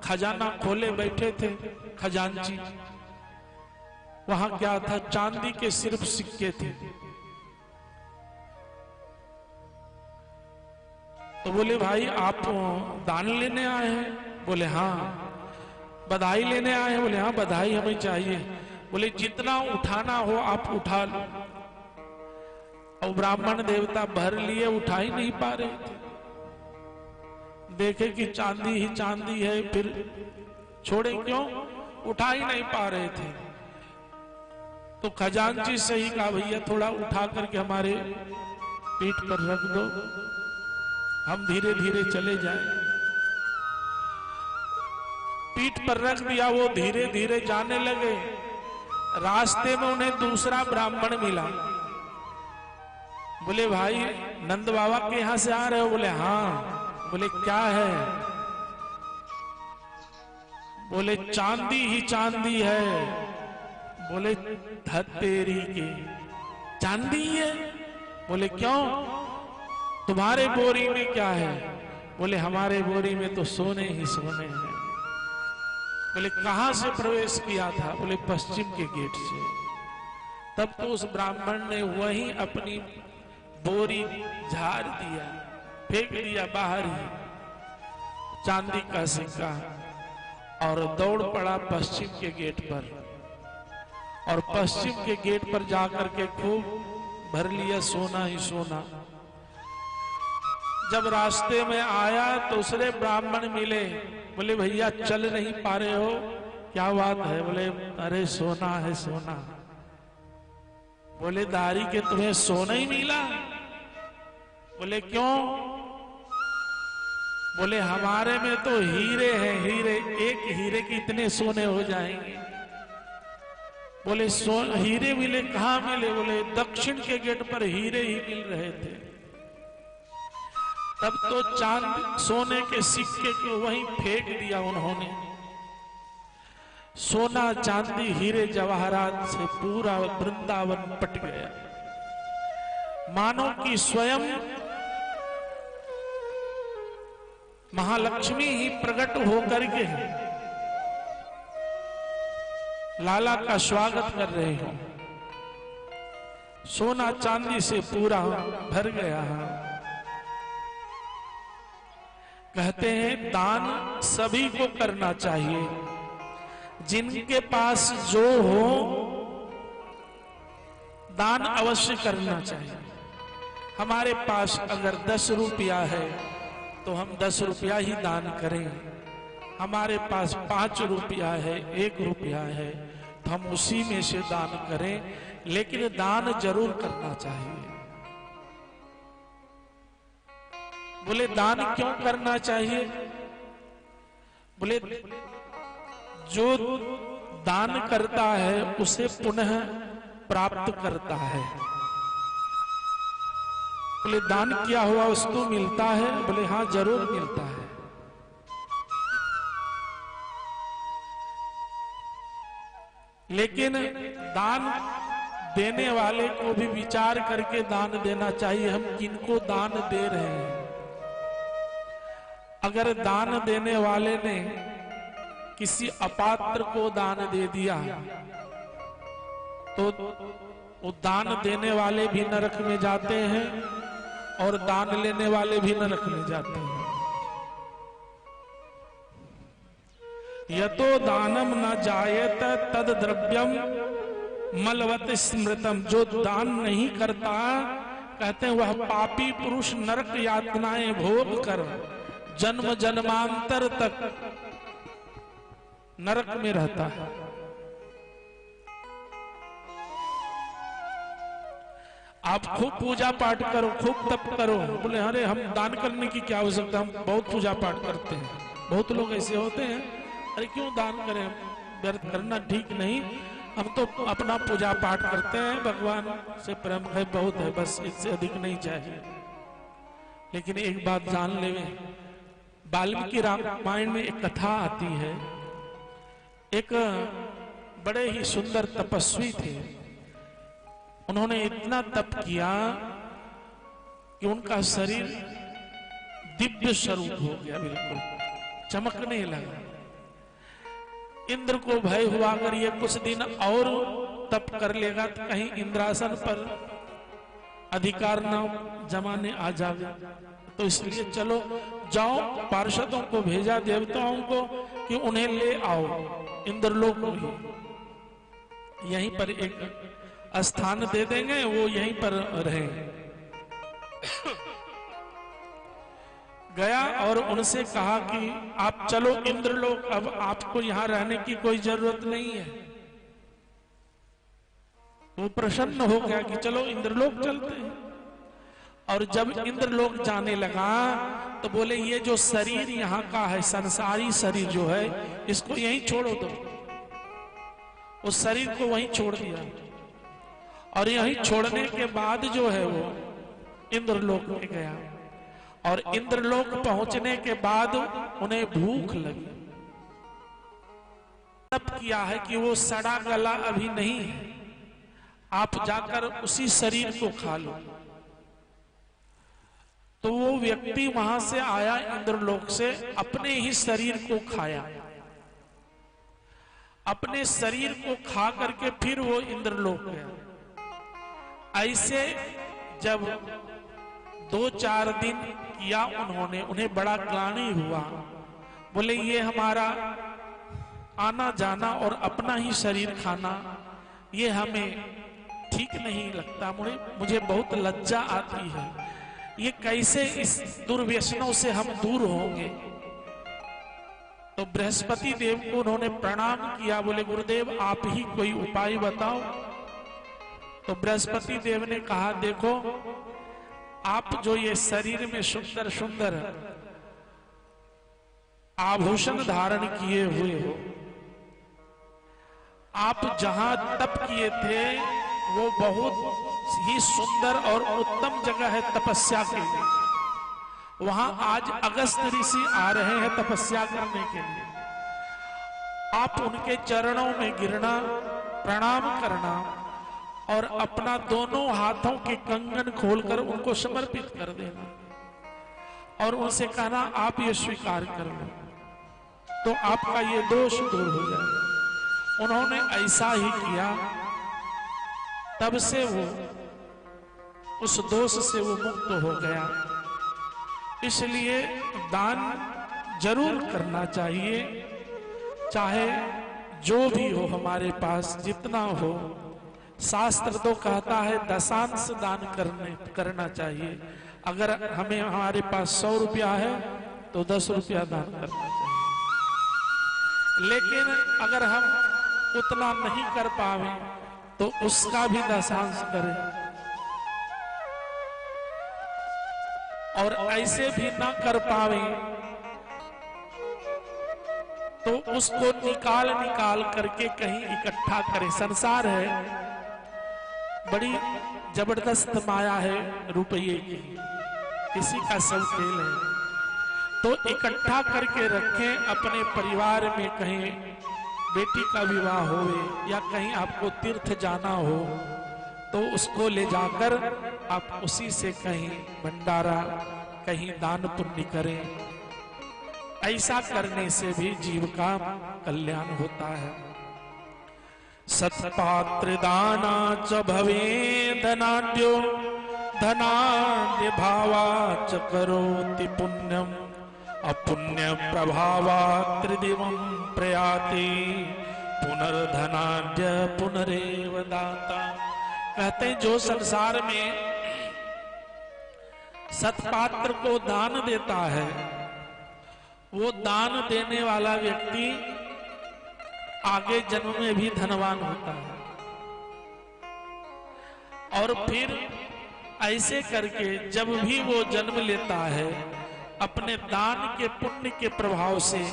खजाना खोले बैठे थे खजांची। वहां क्या था, चांदी के सिर्फ सिक्के थे। तो बोले भाई आप दान लेने आए हैं? बोले हाँ। बधाई लेने आए हैं? बोले हाँ बधाई हमें चाहिए। बोले जितना उठाना हो आप उठा लो। और ब्राह्मण देवता भर लिए, उठा ही नहीं पा रहे थे। देखे कि चांदी ही चांदी है, फिर छोड़े क्यों, उठा ही नहीं पा रहे थे। तो खजांची से ही कहा भैया थोड़ा उठा करके हमारे पीठ पर रख दो, हम धीरे धीरे चले जाएं। पीठ पर रख दिया, वो धीरे धीरे जाने लगे। रास्ते में उन्हें दूसरा ब्राह्मण मिला। बोले भाई नंद बाबा के यहां से आ रहे हो? बोले हाँ। बोले क्या है? बोले चांदी ही चांदी है। बोले धत्तेरी की चांदी है? बोले क्यों, तुम्हारे बोरी में क्या है? बोले हमारे बोरी में तो सोने ही सोने हैं। बोले कहां से प्रवेश किया था? बोले पश्चिम के गेट से। तब तो उस ब्राह्मण ने वहीं अपनी बोरी झाड़ दिया, फेंक दिया बाहर ही, चांदी का सिक्का, और दौड़ पड़ा पश्चिम के गेट पर। और पश्चिम के गेट पर जाकर के खूब भर लिया सोना ही सोना। जब रास्ते में आया तो दूसरे ब्राह्मण मिले। बोले भैया चल नहीं पा रहे हो, क्या बात है? बोले अरे सोना है सोना। बोले दारी के तुम्हें सोना ही मिला? बोले क्यों? बोले हमारे में तो हीरे हैं, हीरे, एक हीरे के इतने सोने हो जाएंगे। बोले हीरे मिले? कहां मिले? बोले दक्षिण के गेट पर हीरे ही मिल रहे थे। तब तो चांद सोने के सिक्के को वहीं फेंक दिया उन्होंने। सोना चांदी हीरे जवाहरात से पूरा वृंदावन पट गया। मानो कि स्वयं महालक्ष्मी ही प्रकट होकर के लाला का स्वागत कर रहे हो। सोना चांदी से पूरा भर गया। कहते हैं दान सभी को करना चाहिए, जिनके पास जो हो दान अवश्य करना चाहिए। हमारे पास अगर 10 रुपया है तो हम 10 रुपया ही दान करें। हमारे पास 5 रुपया है, 1 रुपया है, तो हम उसी में से दान करें, लेकिन दान जरूर करना चाहिए। बोले दान क्यों करना चाहिए? बोले जो दान करता है उसे पुनः प्राप्त करता है। बोले दान किया हुआ वस्तु मिलता है? बोले हाँ जरूर मिलता है। लेकिन दान देने वाले को भी विचार करके दान देना चाहिए, हम किनको दान दे रहे हैं। अगर दान देने वाले ने किसी अपात्र को दान दे दिया तो वो दान देने वाले भी नरक में जाते हैं और दान लेने वाले भी नरक में जाते हैं। यतो दानम न जायत तद द्रव्यम मलवत स्मृतम। जो दान नहीं करता, कहते हैं वह पापी पुरुष नरक यातनाएं भोग कर जन्म जन्मांतर तक नरक में रहता है। आप खूब पूजा पाठ करो, खूब तप करो। बोले अरे हम दान करने की क्या आवश्यकता, हम बहुत पूजा पाठ करते हैं। बहुत लोग ऐसे होते हैं, अरे क्यों दान करें, व्यर्थ करना ठीक नहीं, हम तो अपना पूजा पाठ करते हैं, भगवान से प्रेम है बहुत है, बस इससे अधिक नहीं चाहिए। लेकिन एक बात जान लें, वाल्मीकि रामायण में एक कथा आती है। एक बड़े ही सुंदर तपस्वी थे, उन्होंने इतना तप किया कि उनका शरीर दिव्य स्वरूप हो गया, बिल्कुल चमकने लगा। इंद्र को भय हुआ अगर ये कुछ दिन और तप कर लेगा तो कहीं इंद्रासन पर अधिकार न जमाने आ जावे, तो इसलिए चलो जाओ, पार्षदों को भेजा देवताओं को कि उन्हें ले आओ इंद्रलोक में, यहीं पर एक स्थान दे देंगे, वो यहीं पर रहे। गया और उनसे कहा कि आप चलो इंद्रलोक, अब आपको यहां रहने की कोई जरूरत नहीं है। वो प्रसन्न हो गया कि चलो इंद्रलोक चलते हैं। और जब इंद्रलोक जाने लगा तो बोले ये जो शरीर यहाँ का है, संसारी शरीर जो है, इसको यहीं छोड़ो दो। उस शरीर को वहीं छोड़ दिया और यहीं छोड़ने के बाद जो है वो इंद्रलोक में गया। और इंद्रलोक पहुंचने के बाद उन्हें भूख लगी। तब किया है कि वो सड़ा गला अभी नहीं है, आप जाकर उसी शरीर को खा लो। तो वो व्यक्ति वहां से आया इंद्रलोक से, अपने ही शरीर को खाया। अपने शरीर को खा करके फिर वो इंद्रलोक गया। ऐसे जब 2-4 दिन किया उन्होंने, उन्हें बड़ा ग्लानि हुआ। बोले ये हमारा आना जाना और अपना ही शरीर खाना, ये हमें ठीक नहीं लगता, मुझे बहुत लज्जा आती है। ये कैसे इस दुर्व्यसनों से हम दूर होंगे? तो बृहस्पति देव को उन्होंने प्रणाम किया। बोले गुरुदेव आप ही कोई उपाय बताओ। तो बृहस्पति देव ने कहा देखो, आप जो ये शरीर में सुंदर सुंदर आभूषण धारण किए हुए हो, आप जहां तप किए थे वो बहुत ही सुंदर और उत्तम जगह है तपस्या के लिए। वहां आज अगस्त ऋषि आ रहे हैं तपस्या करने के लिए। आप उनके चरणों में गिरना, प्रणाम करना और अपना दोनों हाथों के कंगन खोलकर उनको समर्पित कर देना और उनसे कहना आप ये स्वीकार कर लो, तो आपका ये दोष दूर हो जाएगा। उन्होंने ऐसा ही किया। तब से वो उस दोष से वो मुक्त हो गया। इसलिए दान जरूर करना चाहिए, चाहे जो भी हो, हमारे पास जितना हो। शास्त्र तो कहता है दशांश दान करना चाहिए। अगर हमें हमारे पास 100 रुपया है तो 10 रुपया दान करना चाहिए। लेकिन अगर हम उतना नहीं कर पावे तो उसका भी दशांश करें। और ऐसे भी ना कर पावे तो उसको निकाल निकाल करके कहीं इकट्ठा करें। संसार है, बड़ी जबरदस्त माया है रुपये की, इसी का सब खेल है। तो इकट्ठा करके रखें अपने परिवार में। कहीं बेटी का विवाह हो या कहीं आपको तीर्थ जाना हो तो उसको ले जाकर आप उसी से कहीं भंडारा, कहीं दान पुण्य करें। ऐसा करने से भी जीव का कल्याण होता है। सत्पात्र दाना च भवे धनाढ्यो धनाढ्य भावा च करोति पुण्यम अपुण्य प्रभावा त्रिदिवम प्रयाति पुनर्धनाढ्य पुनरेव दाता। कहते हैं जो संसार में सत्पात्र को दान देता है, वो दान देने वाला व्यक्ति आगे जन्म में भी धनवान होता है। और फिर ऐसे करके जब भी वो जन्म लेता है, अपने दान के पुण्य के प्रभाव से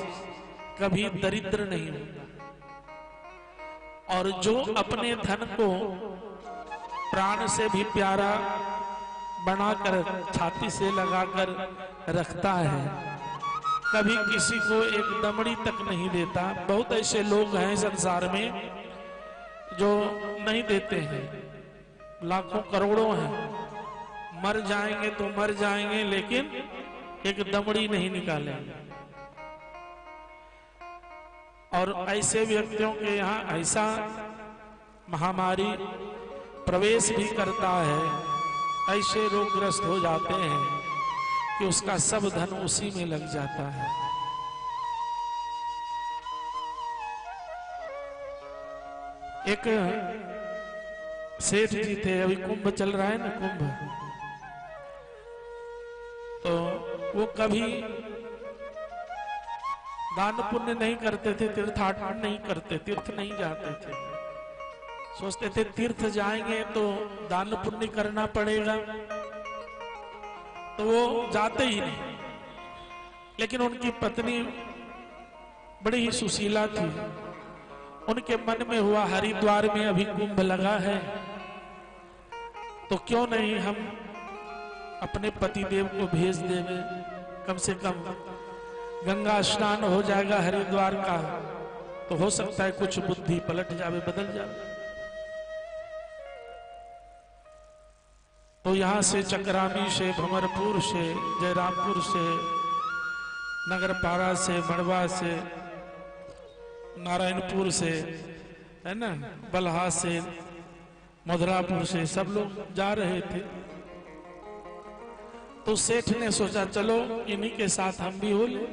कभी दरिद्र नहीं होता। और जो अपने धन को प्राण से भी प्यारा बनाकर छाती से लगाकर रखता है, कभी किसी को एक दमड़ी तक नहीं देता। बहुत ऐसे लोग हैं संसार में जो नहीं देते हैं, लाखों करोड़ों हैं, मर जाएंगे तो मर जाएंगे लेकिन एक दमड़ी नहीं निकालेंगे। और ऐसे व्यक्तियों के यहाँ ऐसा महामारी प्रवेश भी करता है, ऐसे रोगग्रस्त हो जाते हैं कि उसका सब धन उसी में लग जाता है। एक सेठ जी थे, अभी कुंभ चल रहा है ना, कुंभ, तो वो कभी दान पुण्य नहीं करते थे, तीर्थाटन नहीं करते, तीर्थ नहीं जाते थे। सोचते थे तीर्थ जाएंगे तो दान पुण्य करना पड़ेगा, तो वो जाते ही नहीं। लेकिन उनकी पत्नी बड़ी ही सुशीला थी। उनके मन में हुआ हरिद्वार में अभी कुंभ लगा है, तो क्यों नहीं हम अपने पतिदेव को भेज देंगे, कम से कम गंगा स्नान हो जाएगा हरिद्वार का, तो हो सकता है कुछ बुद्धि पलट जावे, बदल जावे। तो यहां से चक्रामी से, भंवरपुर से, जयरामपुर से, नगरपाड़ा से, मड़वा से, नारायणपुर से, है ना, बलहा से, मधुरापुर से, सब लोग जा रहे थे। तो सेठ ने सोचा चलो इन्हीं के साथ हम भी हो ले।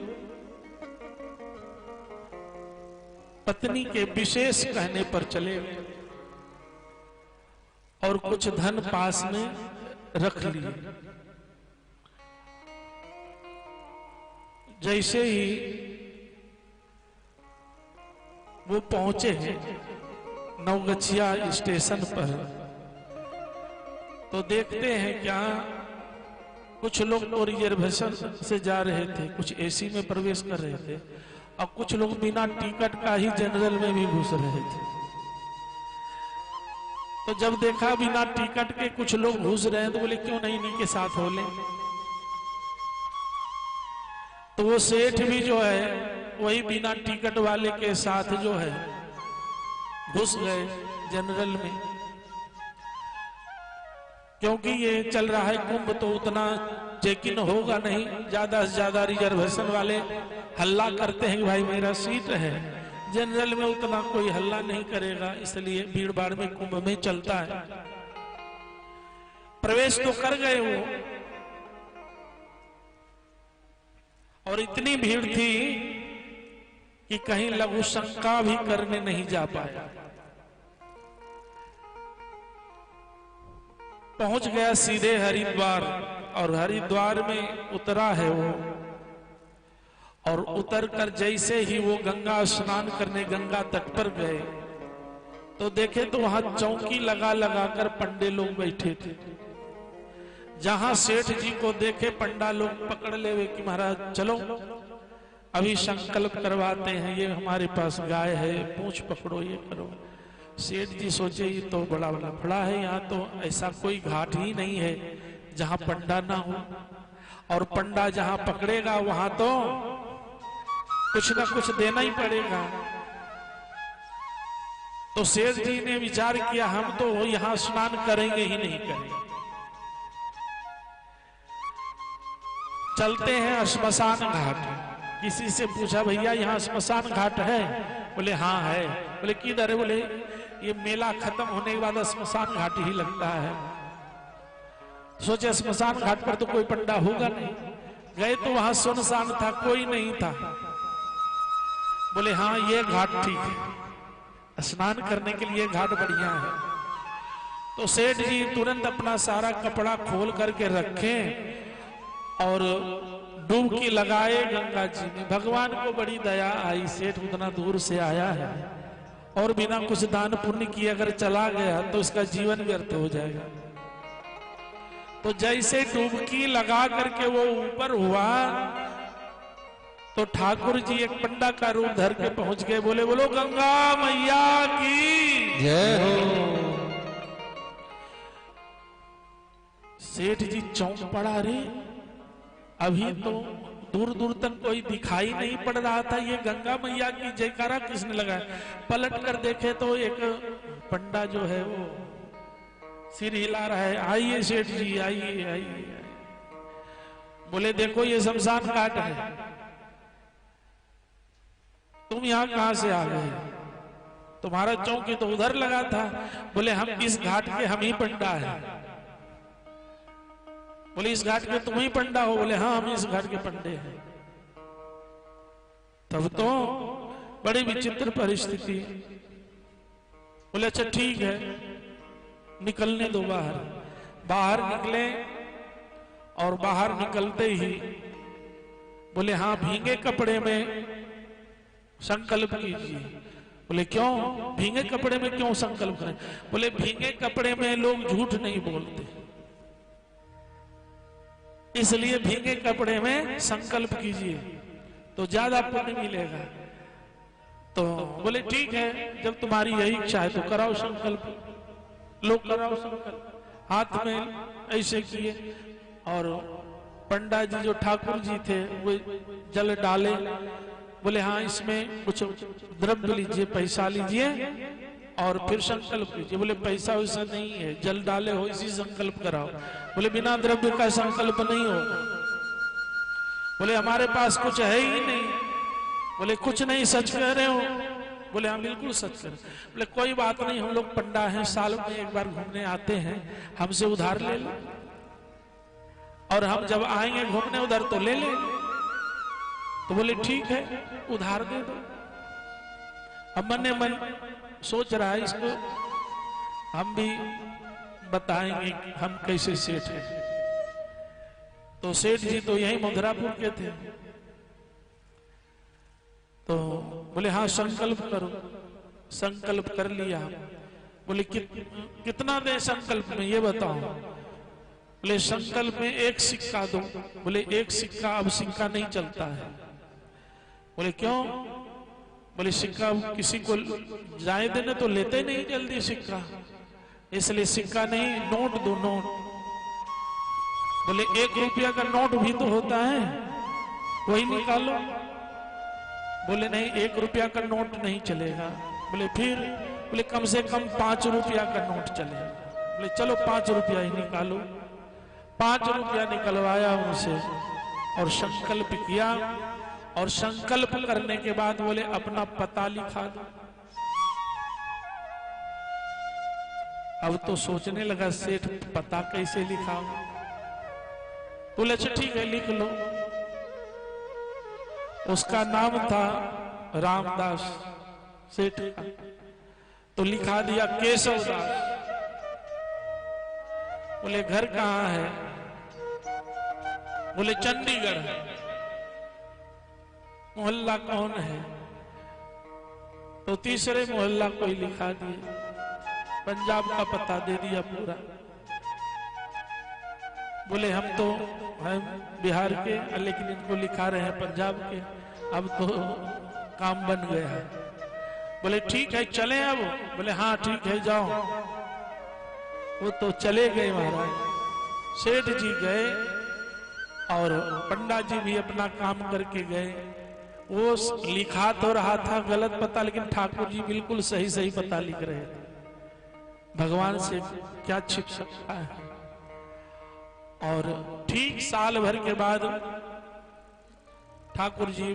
पत्नी के विशेष कहने पर चले और कुछ धन पास में रख लिए। जैसे ही वो पहुंचे नवगछिया स्टेशन पर, तो देखते हैं क्या कुछ लोग तो रिजर्वेशन से जा रहे थे, कुछ एसी में प्रवेश कर रहे थे, और कुछ लोग बिना टिकट का ही जनरल में भी घुस रहे थे। तो जब देखा बिना टिकट के कुछ लोग घुस रहे हैं, तो बोले क्यों नहीं इन्हीं के साथ हो ले। तो वो सेठ भी जो है वही बिना टिकट वाले के साथ जो है घुस गए जनरल में। क्योंकि ये चल रहा है कुंभ, तो उतना चेक इन होगा नहीं, ज्यादा से ज्यादा रिजर्वेशन वाले हल्ला करते हैं कि भाई मेरा सीट है। जनरल में उतना कोई हल्ला नहीं करेगा, इसलिए भीड़ भाड़ में कुंभ में चलता है। प्रवेश तो कर गए वो, और इतनी भीड़ थी कि कहीं लघु शंका भी करने नहीं जा पाया। पहुंच गया सीधे हरिद्वार, और हरिद्वार में उतरा है वो, और उतर कर जैसे ही वो गंगा स्नान करने गंगा तट पर गए तो देखे तो वहां चौकी लगा लगा कर पंडे लोग बैठे थे। जहां सेठ जी को देखे पंडा लोग पकड़ ले कि महाराज चलो अभी संकल्प करवाते हैं, ये हमारे पास गाय है, पूंछ पकड़ो, ये करो। सेठ जी सोचे ये तो बड़ा लफड़ा है, यहाँ तो ऐसा कोई घाट ही नहीं है जहां पंडा ना हो, और पंडा जहां पकड़ेगा वहां तो कुछ ना कुछ देना ही पड़ेगा। तो सेठ जी ने विचार किया हम तो यहां स्नान करेंगे ही नहीं करेंगे, चलते हैं श्मशान घाट। किसी से पूछा भैया यहाँ श्मशान घाट है? बोले हाँ है। बोले किधर है? बोले ये मेला खत्म होने के बाद श्मशान घाट ही लगता है। सोचे श्मशान घाट पर तो कोई पंडा होगा नहीं, गए तो वहां सुनसान था, कोई नहीं था। बोले हाँ ये घाट ठीक है, स्नान करने के लिए घाट बढ़िया है। तो सेठ जी तुरंत अपना सारा कपड़ा खोल करके रखे और डुबकी लगाए गंगा जी में। भगवान को बड़ी दया आई, सेठ उतना दूर से आया है और बिना कुछ दान पुण्य किए अगर चला गया तो उसका जीवन व्यर्थ हो जाएगा। तो जैसे डुबकी लगा करके वो ऊपर हुआ तो ठाकुर जी एक पंडा का रूप धर के पहुंच गए। बोले बोलो गंगा मैया की जय हो। सेठ जी चौंक पड़ा, रे अभी तो दूर दूर तक कोई दिखाई नहीं पड़ रहा था, ये गंगा मैया की जयकारा किसने लगाया। पलट कर देखे तो एक पंडा जो है वो सिर हिला रहा है, आइए सेठ जी आइए आइए। बोले देखो ये शमशान घाट है, तुम यहां कहां से आ गए? तुम्हारा चौकी तो उधर लगा था। बोले हम इस घाट के हम ही पंडा है। बोले इस घाट के तुम ही पंडा हो? बोले हाँ हम इस घाट के पंडे हैं। तब तो बड़ी विचित्र परिस्थिति। बोले अच्छा ठीक है निकलने दो बाहर। बाहर निकले और बाहर निकलते ही बोले हाँ भीगे कपड़े में संकल्प कीजिए। बोले क्यों भीगे कपड़े में क्यों संकल्प करें? बोले भीगे कपड़े में लोग झूठ नहीं बोलते, इसलिए भीगे कपड़े में संकल्प कीजिए तो ज्यादा पुण्य मिलेगा। तो बोले ठीक है जब तुम्हारी यही इच्छा है तो कराओ संकल्प। लोग कराओ संकल्प, हाथ में ऐसे किए और पंडा जी जो ठाकुर जी थे वो जल डाले। बोले हाँ इसमें कुछ द्रव्य लीजिए, पैसा लीजिए और फिर संकल्प कीजिए। बोले पैसा वैसा नहीं है, जल डाले हो इसी संकल्प कराओ। बोले बिना द्रव्य का संकल्प नहीं होगा। बोले हमारे पास कुछ है ही नहीं। बोले कुछ नहीं, सच कह रहे हो? बोले हाँ बिल्कुल सच कह रहे। बोले कोई बात नहीं, हम लोग पंडा हैं, साल में एक बार घूमने आते हैं, हमसे उधार ले लो और हम जब आएंगे घूमने उधर तो ले लेंगे। तो बोले ठीक है उधार दे दो। अब मन मन सोच रहा है इसको हम भी बताएंगे कि हम कैसे सेठ हैं। तो सेठ जी तो यही मधुरापुर के थे। तो बोले हाँ संकल्प करो। संकल्प कर लिया। बोले कितना दे संकल्प में ये बताओ? बोले संकल्प में एक सिक्का दो। बोले एक सिक्का, अब सिक्का नहीं चलता है। बोले क्यों? बोले सिक्का किसी को जाए देने तो लेते नहीं जल्दी सिक्का, इसलिए सिक्का नहीं, नोट दो नोट। बोले 1 रुपया का नोट भी तो होता है, वही निकालो। बोले नहीं 1 रुपया का नोट नहीं चलेगा। बोले फिर? बोले कम से कम 5 रुपया का नोट चलेगा। बोले चलो 5 रुपया ही निकालो। 5 रुपया निकलवाया उनसे और संकल्प किया। और संकल्प करने के बाद बोले अपना पता लिखा दो। अब तो सोचने लगा सेठ पता कैसे लिखा। बोले अच्छा ठीक है लिख लो। उसका नाम था रामदास सेठ का, तो लिखा दिया केशव दास। बोले घर कहाँ है? बोले चंडीगढ़ है। मोहल्ला कौन है? तो तीसरे मोहल्ला को ही लिखा दिया, पंजाब का पता दे दिया पूरा। बोले हम तो हैं बिहार के, लेकिन इनको लिखा रहे हैं पंजाब के। अब तो काम बन गया है। बोले ठीक है चलें अब? बोले हाँ ठीक है जाओ। वो तो चले गए महाराज। सेठ जी गए और पंडा जी भी अपना काम करके गए। वो लिखा तो रहा था गलत पता, लेकिन ठाकुर जी बिल्कुल सही सही पता लिख रहे थे। भगवान से क्या छिप सकता है। और ठीक साल भर के बाद ठाकुर जी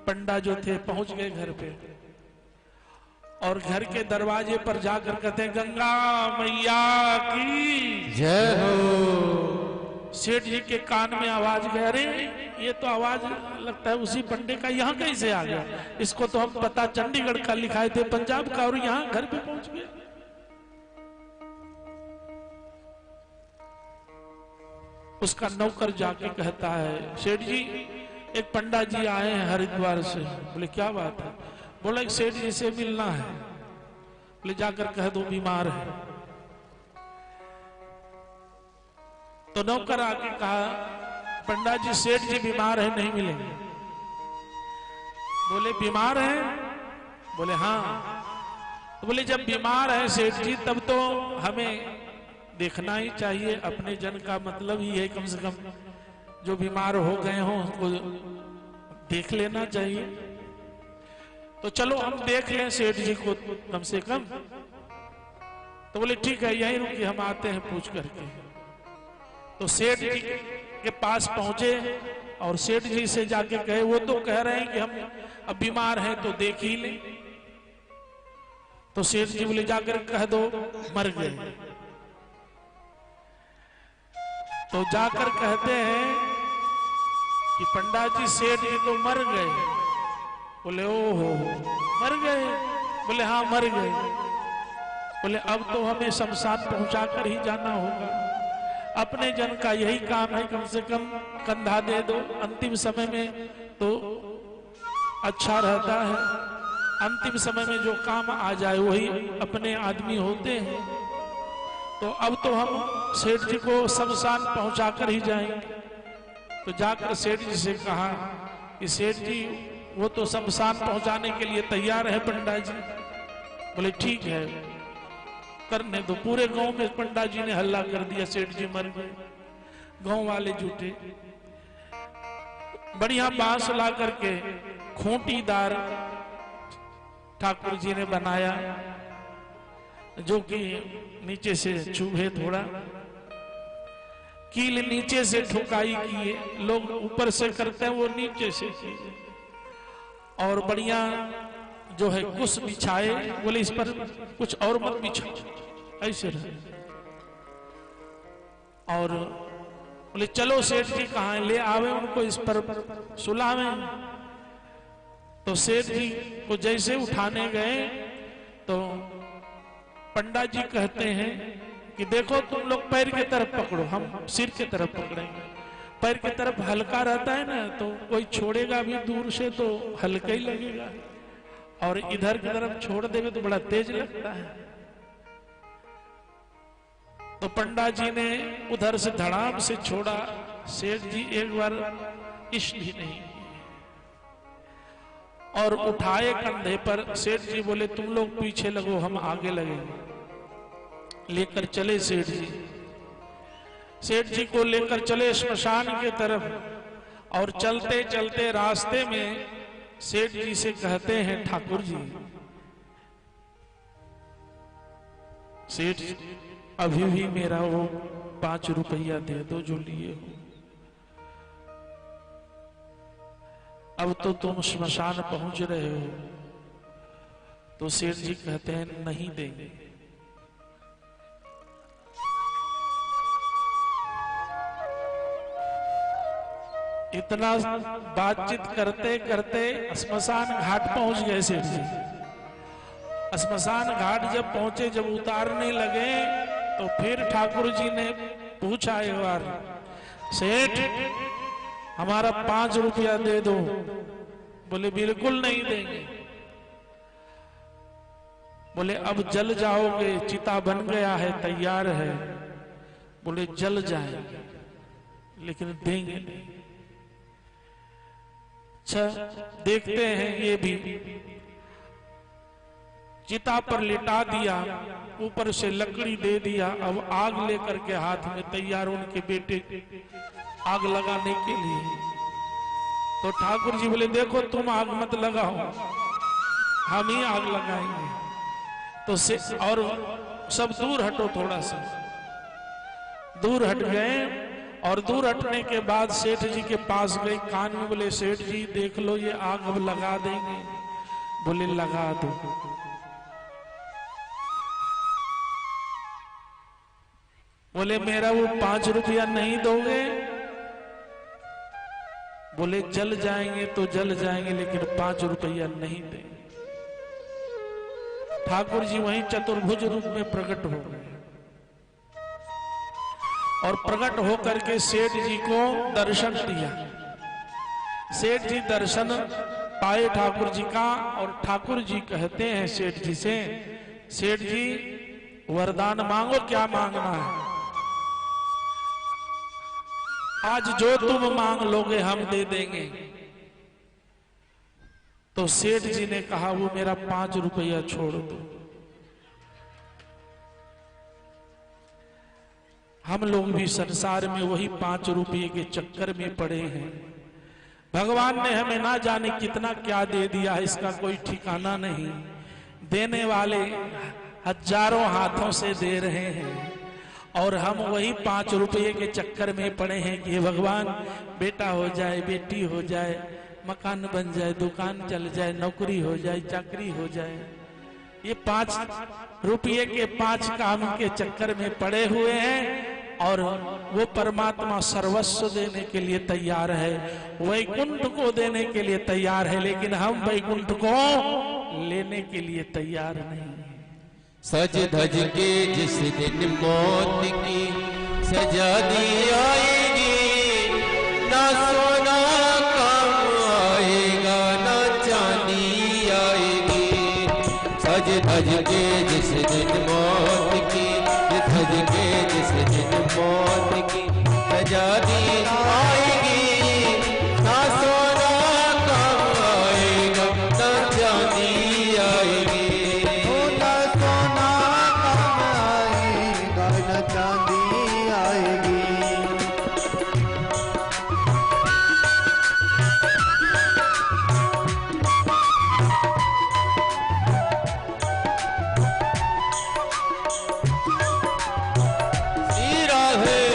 पंडा जो थे पहुंच गए घर पे, और घर के दरवाजे पर जाकर कहते हैं गंगा मैया की जय हो। सेठ जी के कान में आवाज गया, अरे ये तो आवाज लगता है उसी पंडे का, यहाँ कैसे आ गया? इसको तो हम पता चंडीगढ़ का लिखाए थे पंजाब का, और यहाँ घर पे पहुंच गया। उसका नौकर जाके कहता है सेठ जी एक पंडा जी आए हैं हरिद्वार से। बोले क्या बात है? बोला एक सेठ जी से मिलना है। बोले जाकर कह दो बीमार है। तो नौकर आके कहा पंडा जी सेठ जी बीमार है, नहीं मिलेंगे। बोले बीमार है? बोले हाँ। तो बोले जब बीमार है सेठ जी तब तो हमें देखना ही चाहिए, अपने जन का मतलब ही है कम से कम जो बीमार हो गए हों उनको देख लेना चाहिए। तो चलो हम देख लें सेठ जी को कम से कम। तो बोले ठीक है यहीं रुकिए हम आते हैं पूछ करके। तो सेठ जी के पास पहुंचे और सेठ जी से जाके कहे, वो तो कह रहे हैं कि हम अब बीमार हैं तो देख ही लें। तो सेठ जी बोले जाकर कह दो मर गए। तो जाकर कहते हैं कि पंडा जी सेठ जी तो मर गए। बोले ओहो मर गए? बोले हाँ मर गए। बोले अब तो हमें शमशान पहुंचाकर ही जाना होगा, अपने जन का यही काम है, कम से कम कंधा दे दो अंतिम समय में तो अच्छा रहता है। अंतिम समय में जो काम आ जाए वही अपने आदमी होते हैं। तो अब तो हम सेठ जी को शमशान पहुंचाकर ही जाएंगे। तो जाकर सेठ जी से कहा कि सेठ जी वो तो शमशान पहुंचाने के लिए तैयार है पंडा जी। बोले ठीक है करने दो। पूरे गांव में पंडा जी ने हल्ला कर दिया सेठ जी मर गए। गांव वाले जुटे, बढ़िया बांस ला करके खूंटीदार ठाकुर जी ने बनाया, जो कि नीचे से चुभे थोड़ा, कील नीचे से ठुकाई किए। लोग ऊपर से करते हैं वो नीचे से किए, और बढ़िया जो है कुछ बिछाए। बोले इस पर कुछ और मत बिछाओ, ऐसे रहे। और बोले चलो सेठ जी कहाँ है, ले आवे उनको इस पर सुलावे। तो सेठ जी को जैसे उठाने गए तो पंडा जी कहते हैं कि देखो तुम लोग पैर की तरफ पकड़ो, हम सिर की तरफ पकड़ेंगे। पैर की तरफ हल्का रहता है ना, तो कोई छोड़ेगा भी दूर से तो हल्का ही लगेगा, और इधर की तरफ छोड़ देंगे तो बड़ा तेज लगता है। तो पंडा जी ने उधर से धड़ाम से छोड़ा। सेठ जी एक बार इश्क भी नहीं, और उठाए कंधे पर। सेठ जी बोले तुम लोग पीछे लगो हम आगे लगेंगे। लेकर चले सेठ जी। सेठ जी को लेकर चले श्मशान की तरफ, और चलते चलते रास्ते में सेठ जी से कहते हैं ठाकुर जी सेठ अभी भी मेरा वो 5 रुपया दे दो जो लिए हो। अब तो तुम श्मशान पहुंच रहे हो। तो सेठ जी कहते हैं नहीं देंगे, इतना बातचीत करते करते स्मशान घाट पहुंच गए सेठ जी। स्मशान घाट जब पहुंचे, जब उतारने लगे, तो फिर ठाकुर जी ने पूछा एक बार, सेठ हमारा 5 रुपया दे दो। बोले बिल्कुल नहीं देंगे। बोले अब जल जाओगे, चिता बन गया है, तैयार है। बोले जल जाएंगे लेकिन देंगे नहीं। अच्छा देखते हैं, ये भी चिता पर लिटा दिया, ऊपर से लकड़ी दे दिया। अब आग लेकर के हाथ में तैयार उनके बेटे आग लगाने के लिए। तो ठाकुर जी बोले देखो तुम आग मत लगाओ, हम ही आग लगाएंगे। तो से और सब दूर हटो, थोड़ा सा दूर हट गए। और दूर हटने के बाद सेठ जी के पास गए, कान में बोले सेठ जी देख लो ये आग अब लगा देंगे। बोले लगा दो। बोले मेरा वो 5 रुपया नहीं दोगे? बोले जल जाएंगे तो जल जाएंगे लेकिन 5 रुपया नहीं देंगे। ठाकुर जी वहीं चतुर्भुज रूप में प्रकट हो गए और प्रकट होकर के सेठ जी को दर्शन दिया। सेठ जी दर्शन पाए ठाकुर जी का, और ठाकुर जी कहते हैं सेठ जी से, सेठ जी वरदान मांगो, क्या मांगना है? आज जो तुम मांग लोगे हम दे देंगे। तो सेठ जी ने कहा वो मेरा 5 रुपया छोड़ दो। हम लोग भी संसार में वही 5 रुपये के चक्कर में पड़े हैं। भगवान ने हमें ना जाने कितना क्या दे दिया है, इसका कोई ठिकाना नहीं। देने वाले हजारों हाथों से दे रहे हैं और हम वही 5 रुपये के चक्कर में पड़े हैं कि भगवान बेटा हो जाए, बेटी हो जाए, मकान बन जाए, दुकान चल जाए, नौकरी हो जाए, चाकरी हो जाए। ये 5 रुपये के 5 काम के चक्कर में पड़े हुए हैं। और वो परमात्मा सर्वस्व देने के लिए तैयार है, वैकुंठ को देने के लिए तैयार है, लेकिन हम वैकुंठ को लेने के लिए तैयार नहीं। सज धज के जिस दिन मौत की सजा दी आएगी, ना सोना काम आएगा ना चांदी आएगी। सज धज के जिस दिन मौत की, धज के जिस दिन मौत की सजा दी आएगी, ना सोना काम आएगा ना चांदी आएगी। चांदी आएगी। हीरा है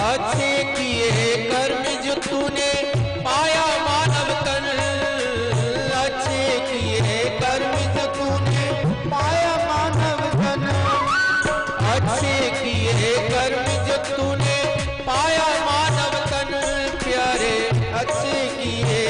अच्छे किए कर्म जो तूने पाया मानव तन, अच्छे किए कर्म जो तूने पाया मानव तन, अच्छे किए कर्म जो तूने पाया मानव तन, प्यारे अच्छे किए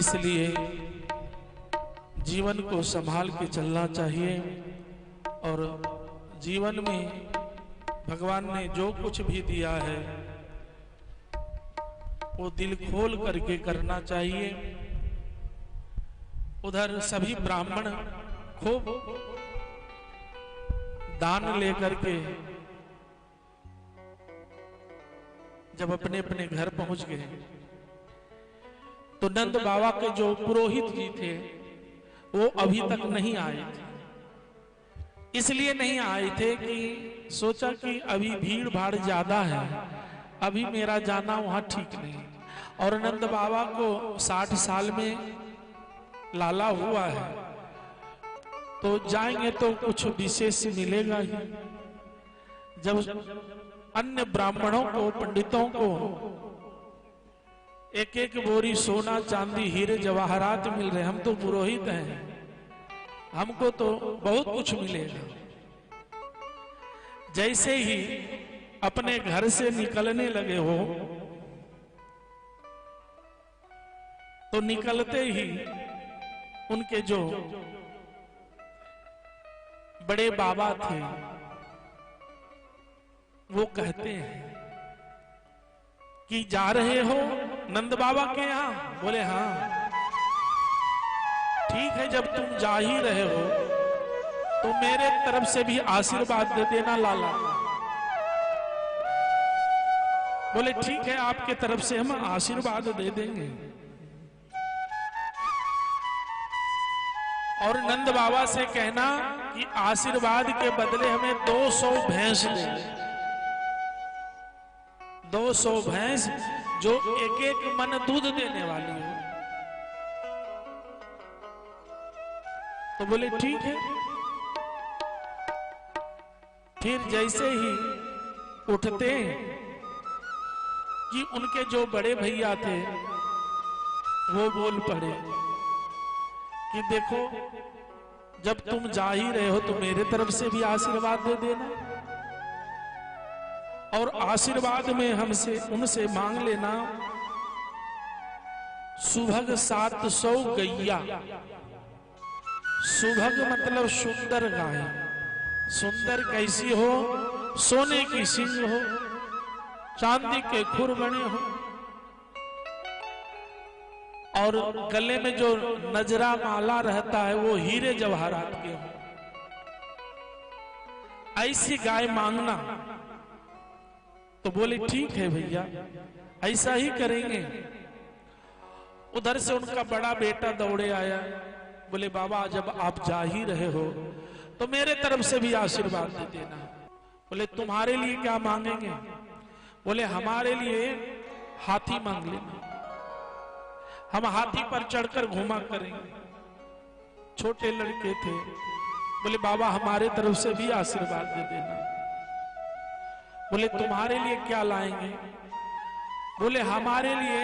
इसलिए जीवन को संभाल के चलना चाहिए और जीवन में भगवान ने जो कुछ भी दिया है वो दिल खोल करके करना चाहिए। उधर सभी ब्राह्मण खूब दान लेकर के जब अपने अपने घर पहुंच गए तो नंद बाबा के जो पुरोहित जी थे वो अभी तक नहीं आए थे। इसलिए नहीं आए थे कि सोचा कि अभी भीड़ भाड़ ज्यादा है, अभी मेरा जाना वहां ठीक नहीं। और नंद बाबा को 60 साल में लाला हुआ है तो जाएंगे तो कुछ विशेष मिलेगा ही। जब अन्य ब्राह्मणों को, पंडितों को एक एक बोरी सोना चांदी हीरे जवाहरात मिल रहे, हम तो पुरोहित हैं, हमको तो बहुत कुछ मिलेगा। जैसे ही अपने घर से निकलने लगे हो तो निकलते ही उनके जो बड़े बाबा थे वो कहते हैं कि जा रहे हो नंद बाबा के यहां? बोले हाँ। ठीक है, जब तुम जा ही रहे हो तो मेरे तरफ से भी आशीर्वाद दे देना लाला। बोले ठीक है, आपके तरफ से हम आशीर्वाद दे देंगे। और नंद बाबा से कहना कि आशीर्वाद के बदले हमें 200 भैंस दे, 200 भैंस जो एक एक मन दूध देने वाली हो। तो बोले ठीक है। फिर जैसे ही उठते कि उनके जो बड़े भैया थे वो बोल पड़े कि देखो जब तुम जा ही रहे हो तो मेरे तरफ से भी आशीर्वाद दे देना और आशीर्वाद में हमसे उनसे मांग लेना सुभग 700 गैया। सुभग मतलब सुंदर गाय। सुंदर कैसी हो? सोने की सींग हो, चांदी के खुर बने हो और गले में जो नजरा माला रहता है वो हीरे जवाहरात के हो। ऐसी गाय मांगना। तो बोले ठीक है भैया, ऐसा ही करेंगे। उधर से उनका बड़ा बेटा दौड़े आया, बोले बाबा जब आप जा ही रहे हो तो मेरे तरफ से भी आशीर्वाद दे देना। बोले तुम्हारे लिए क्या मांगेंगे? बोले हमारे लिए हाथी मांग लेना, हम हाथी पर चढ़कर घूमा करेंगे। छोटे लड़के थे, बोले बाबा हमारे तरफ से भी आशीर्वाद दे देना। बोले तुम्हारे लिए क्या लाएंगे? बोले हमारे लिए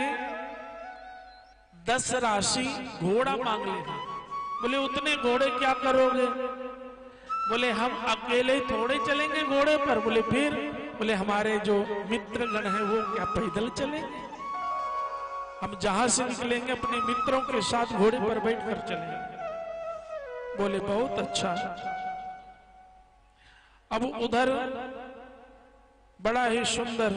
10 राशि घोड़ा मांग लेना। बोले उतने घोड़े क्या करोगे? बोले हम अकेले थोड़े चलेंगे घोड़े पर। बोले फिर? बोले हमारे जो मित्रगण हैं वो क्या पैदल चलेंगे? हम जहां से निकलेंगे अपने मित्रों के साथ घोड़े पर बैठकर चलेंगे। बोले बहुत अच्छा। अब उधर बड़ा ही सुंदर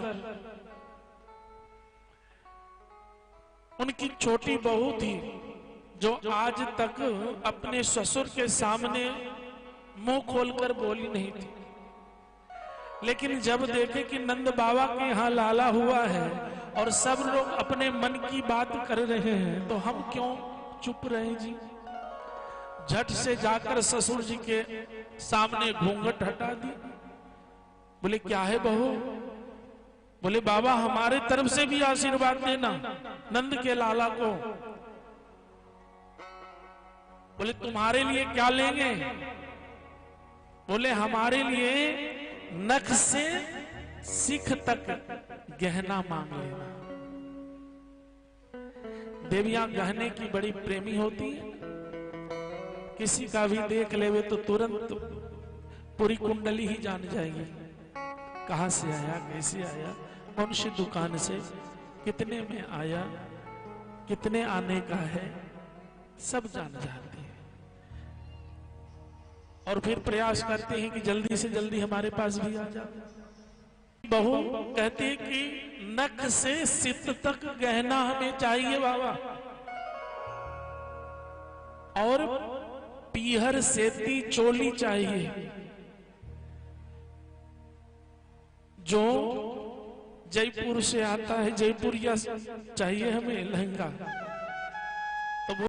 उनकी छोटी बहू थी जो आज तक अपने ससुर के सामने मुंह खोलकर बोली नहीं थी। लेकिन जब देखे कि नंद बाबा के यहाँ लाला हुआ है और सब लोग अपने मन की बात कर रहे हैं तो हम क्यों चुप रहे जी? झट से जाकर ससुर जी के सामने घूंघट हटा दी। बोले क्या है बहू? बोले बाबा हमारे तरफ से भी आशीर्वाद देना नंद के लाला को। बोले तुम्हारे लिए क्या लेंगे? बोले हमारे लिए नख से सिख तक गहना मांग लेना। देवियां गहने की बड़ी प्रेमी होती है। किसी का भी देख लेवे तो तुरंत पूरी कुंडली ही जान जाएगी, कहां से आया, कैसे आया, कौन सी दुकान से, कितने में आया। कितने आने का है सब जान जाते हैं, और फिर प्रयास करते हैं कि जल्दी से जल्दी हमारे पास भी आ जाए। बहू कहती है कि नख से सित तक गहना हमें चाहिए बाबा, और पीहर सेती चोली चाहिए। जो जयपुर से आता है, जयपुरिया चाहिए हमें लहंगा,